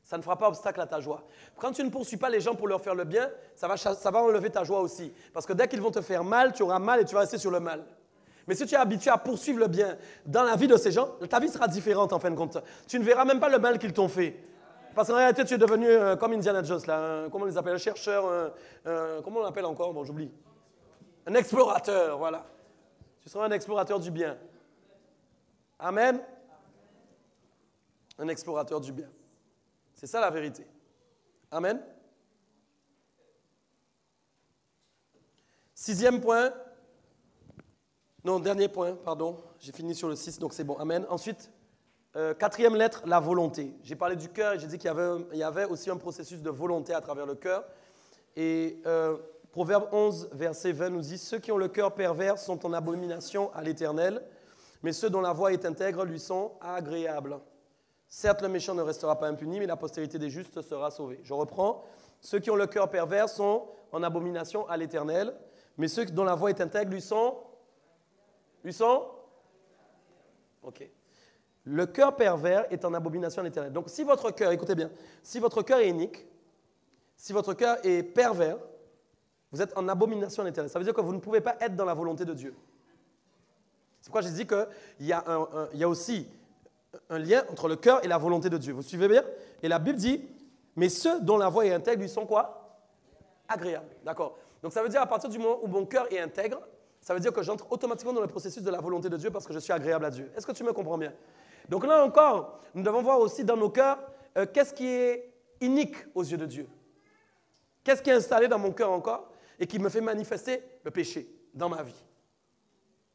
Ça ne fera pas obstacle à ta joie. Quand tu ne poursuis pas les gens pour leur faire le bien, ça va enlever ta joie aussi. Parce que dès qu'ils vont te faire mal, tu auras mal et tu vas rester sur le mal. Mais si tu es habitué à poursuivre le bien dans la vie de ces gens, ta vie sera différente en fin de compte. Tu ne verras même pas le mal qu'ils t'ont fait. Parce qu'en réalité, tu es devenu comme Indiana Jones, là, comment on les appelle, un chercheur, comment on l'appelle encore? Bon, j'oublie. Un explorateur, voilà. Tu seras un explorateur du bien. Amen. Un explorateur du bien. C'est ça la vérité. Amen. 6e point. Non, dernier point, pardon. J'ai fini sur le 6, donc c'est bon. Amen. Ensuite, 4e lettre, la volonté. J'ai parlé du cœur et j'ai dit qu'il y avait aussi un processus de volonté à travers le cœur. Et Proverbe 11, verset 20 nous dit « Ceux qui ont le cœur pervers sont en abomination à l'Éternel, mais ceux dont la voie est intègre lui sont agréables. » Certes, le méchant ne restera pas impuni, mais la postérité des justes sera sauvée. Je reprends. Ceux qui ont le cœur pervers sont en abomination à l'Éternel, mais ceux dont la voie est intègre lui sont... Ok. Le cœur pervers est en abomination à l'Éternel. Donc, si votre cœur, écoutez bien, si votre cœur est inique, si votre cœur est pervers, vous êtes en abomination à l'Éternel. Ça veut dire que vous ne pouvez pas être dans la volonté de Dieu. C'est pourquoi j'ai dit qu'il y a aussi un lien entre le cœur et la volonté de Dieu. Vous suivez bien? Et la Bible dit, mais ceux dont la voie est intègre lui sont quoi? Agréables. D'accord. Donc ça veut dire à partir du moment où mon cœur est intègre, ça veut dire que j'entre automatiquement dans le processus de la volonté de Dieu parce que je suis agréable à Dieu. Est-ce que tu me comprends bien? Donc là encore, nous devons voir aussi dans nos cœurs qu'est-ce qui est inique aux yeux de Dieu. Qu'est-ce qui est installé dans mon cœur encore et qui me fait manifester le péché dans ma vie,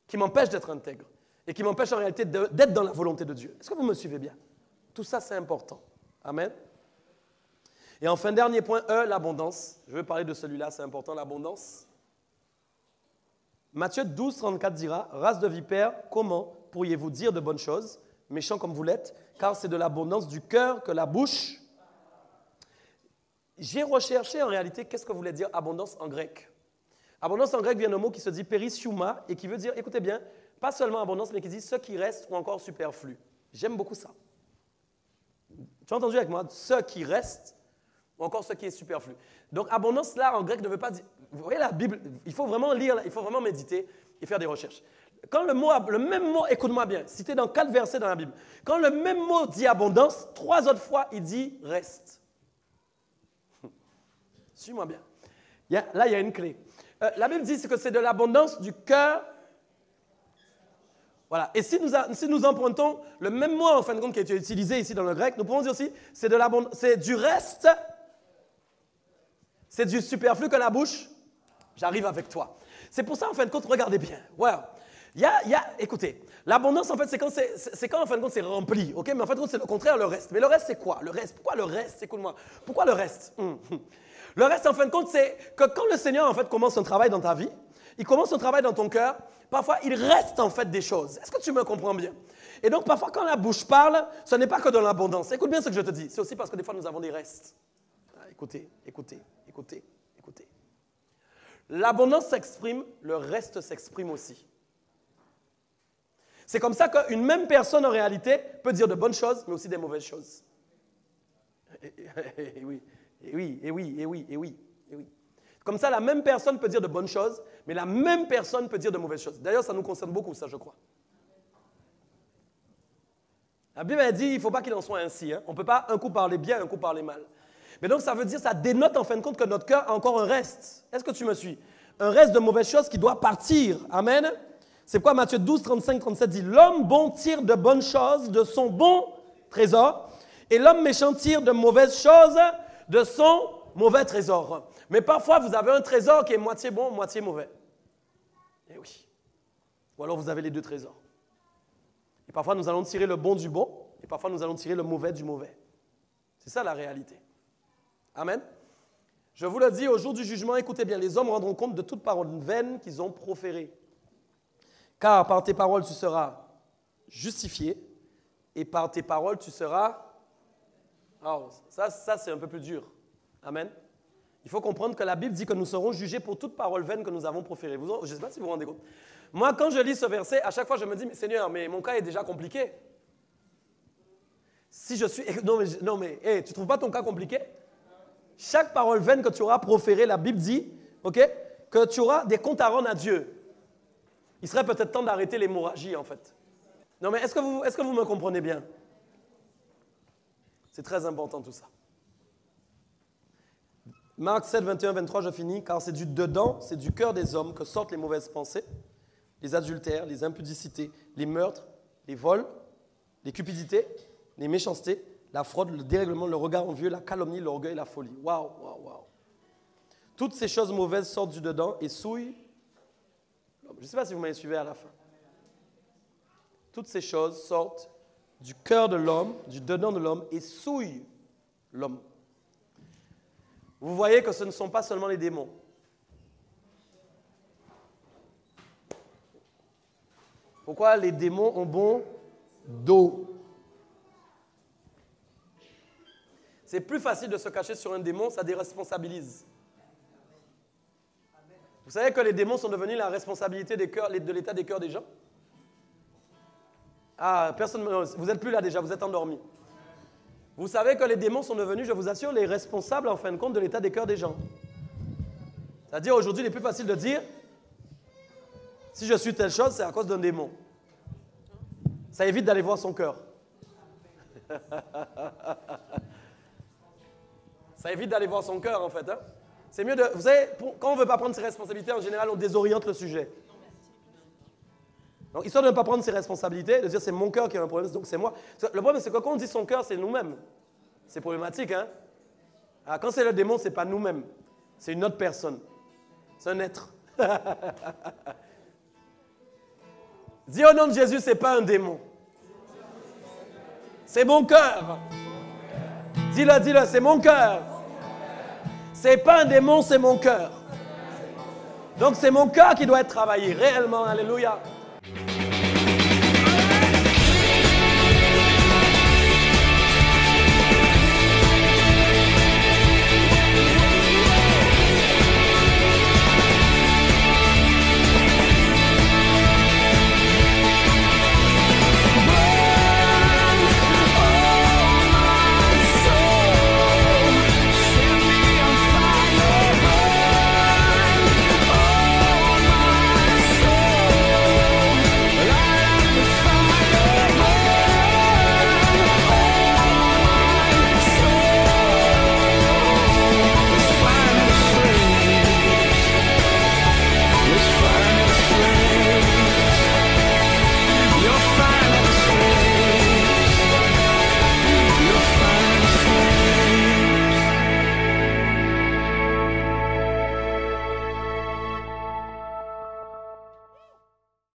qui m'empêche d'être intègre et qui m'empêche en réalité d'être dans la volonté de Dieu. Est-ce que vous me suivez bien? Tout ça, c'est important. Amen. Et enfin, dernier point, l'abondance. Je vais parler de celui-là, c'est important, l'abondance. Matthieu 12, 34 dira, « Race de vipères, comment pourriez-vous dire de bonnes choses, méchants comme vous l'êtes, car c'est de l'abondance du cœur que la bouche... » J'ai recherché en réalité qu'est-ce que voulait dire abondance en grec. Abondance en grec vient d'un mot qui se dit perissiouma et qui veut dire, écoutez bien, pas seulement abondance, mais qui dit ce qui reste ou encore superflu. J'aime beaucoup ça. Tu as entendu avec moi, ce qui reste ou encore ce qui est superflu. Donc abondance là en grec ne veut pas dire... Vous voyez la Bible, il faut vraiment lire, il faut vraiment méditer et faire des recherches. Quand le même mot, écoute-moi bien, cité dans 4 versets dans la Bible, quand le même mot dit abondance, 3 autres fois il dit reste. Suis-moi bien. Là, il y a une clé. La Bible dit que c'est de l'abondance du cœur. Voilà. Et si nous empruntons le même mot, en fin de compte, qui a été utilisé ici dans le grec, nous pouvons dire aussi c'est du reste, c'est du superflu que la bouche. J'arrive avec toi. C'est pour ça, en fin de compte, regardez bien. Wow. Écoutez, l'abondance, en fait, c'est quand, en fin de compte, c'est rempli. Okay? Mais en fin de compte, c'est le contraire, le reste. Mais le reste, c'est quoi? Le reste. Pourquoi le reste? Écoute-moi. Pourquoi le reste? Le reste, en fin de compte, c'est que quand le Seigneur, en fait, commence un travail dans ta vie, il commence un travail dans ton cœur, parfois, il reste, en fait, des choses. Est-ce que tu me comprends bien? Et donc, parfois, quand la bouche parle, ce n'est pas que de l'abondance. Écoute bien ce que je te dis. C'est aussi parce que des fois, nous avons des restes. Écoutez. L'abondance s'exprime, le reste s'exprime aussi. C'est comme ça qu'une même personne, en réalité, peut dire de bonnes choses, mais aussi des mauvaises choses. Et oui. Comme ça, la même personne peut dire de bonnes choses, mais la même personne peut dire de mauvaises choses. D'ailleurs, ça nous concerne beaucoup, ça, je crois. La Bible a dit, il ne faut pas qu'il en soit ainsi. Hein. On ne peut pas un coup parler bien, un coup parler mal. Mais donc, ça veut dire, ça dénote en fin de compte que notre cœur a encore un reste. Est-ce que tu me suis? Un reste de mauvaises choses qui doit partir. Amen. C'est quoi Matthieu 12, 35, 37 dit, l'homme bon tire de bonnes choses de son bon trésor, et l'homme méchant tire de mauvaises choses de son mauvais trésor. Mais parfois, vous avez un trésor qui est moitié bon, moitié mauvais. Eh oui. Ou alors, vous avez les deux trésors. Et parfois, nous allons tirer le bon du bon, et parfois, nous allons tirer le mauvais du mauvais. C'est ça la réalité. Amen. Je vous le dis, au jour du jugement, écoutez bien, les hommes rendront compte de toute parole vaine qu'ils ont proférée. Car par tes paroles, tu seras justifié, et par tes paroles, tu seras... Oh, ça c'est un peu plus dur. Amen. Il faut comprendre que la Bible dit que nous serons jugés pour toute parole vaine que nous avons proférée. Je ne sais pas si vous vous rendez compte. Moi, quand je lis ce verset, à chaque fois, je me dis, mais Seigneur, mais mon cas est déjà compliqué. Si je suis... Non, mais hey, tu ne trouves pas ton cas compliqué? Chaque parole vaine que tu auras proférée, la Bible dit, ok, que tu auras des comptes à rendre à Dieu. Il serait peut-être temps d'arrêter l'hémorragie, en fait. Non, mais est-ce que vous me comprenez bien? C'est très important tout ça. Marc 7, 21, 23, je finis. Car c'est du dedans, c'est du cœur des hommes que sortent les mauvaises pensées, les adultères, les impudicités, les meurtres, les vols, les cupidités, les méchancetés, la fraude, le dérèglement, le regard envieux, la calomnie, l'orgueil, la folie. Waouh, waouh, waouh. Toutes ces choses mauvaises sortent du dedans et souillent. Je ne sais pas si vous m'avez suivi à la fin. Toutes ces choses sortent du cœur de l'homme, du dedans de l'homme et souillent l'homme. Vous voyez que ce ne sont pas seulement les démons. Pourquoi les démons ont bon dos? C'est plus facile de se cacher sur un démon, ça déresponsabilise. Vous savez que les démons sont devenus la responsabilité des cœurs, de l'état des cœurs des gens? Ah, personne, vous n'êtes plus là déjà, vous êtes endormis. Vous savez que les démons sont devenus, je vous assure, les responsables en fin de compte de l'état des cœurs des gens. C'est-à-dire aujourd'hui, il est plus facile de dire, si je suis telle chose, c'est à cause d'un démon. Ça évite d'aller voir son cœur. Ça évite d'aller voir son cœur, en fait. Hein? C'est mieux de... Vous savez, quand on ne veut pas prendre ses responsabilités, en général, on désoriente le sujet. Donc, histoire de ne pas prendre ses responsabilités, de dire c'est mon cœur qui a un problème, donc c'est moi. Le problème, c'est que quand on dit son cœur, c'est nous-mêmes. C'est problématique, hein? Alors, quand c'est le démon, ce n'est pas nous-mêmes. C'est une autre personne. C'est un être. Dis au nom de Jésus, ce n'est pas un démon. C'est mon cœur. Dis-le, dis-le, c'est mon cœur. C'est pas un démon, c'est mon cœur. Donc c'est mon cœur qui doit être travaillé, réellement, alléluia.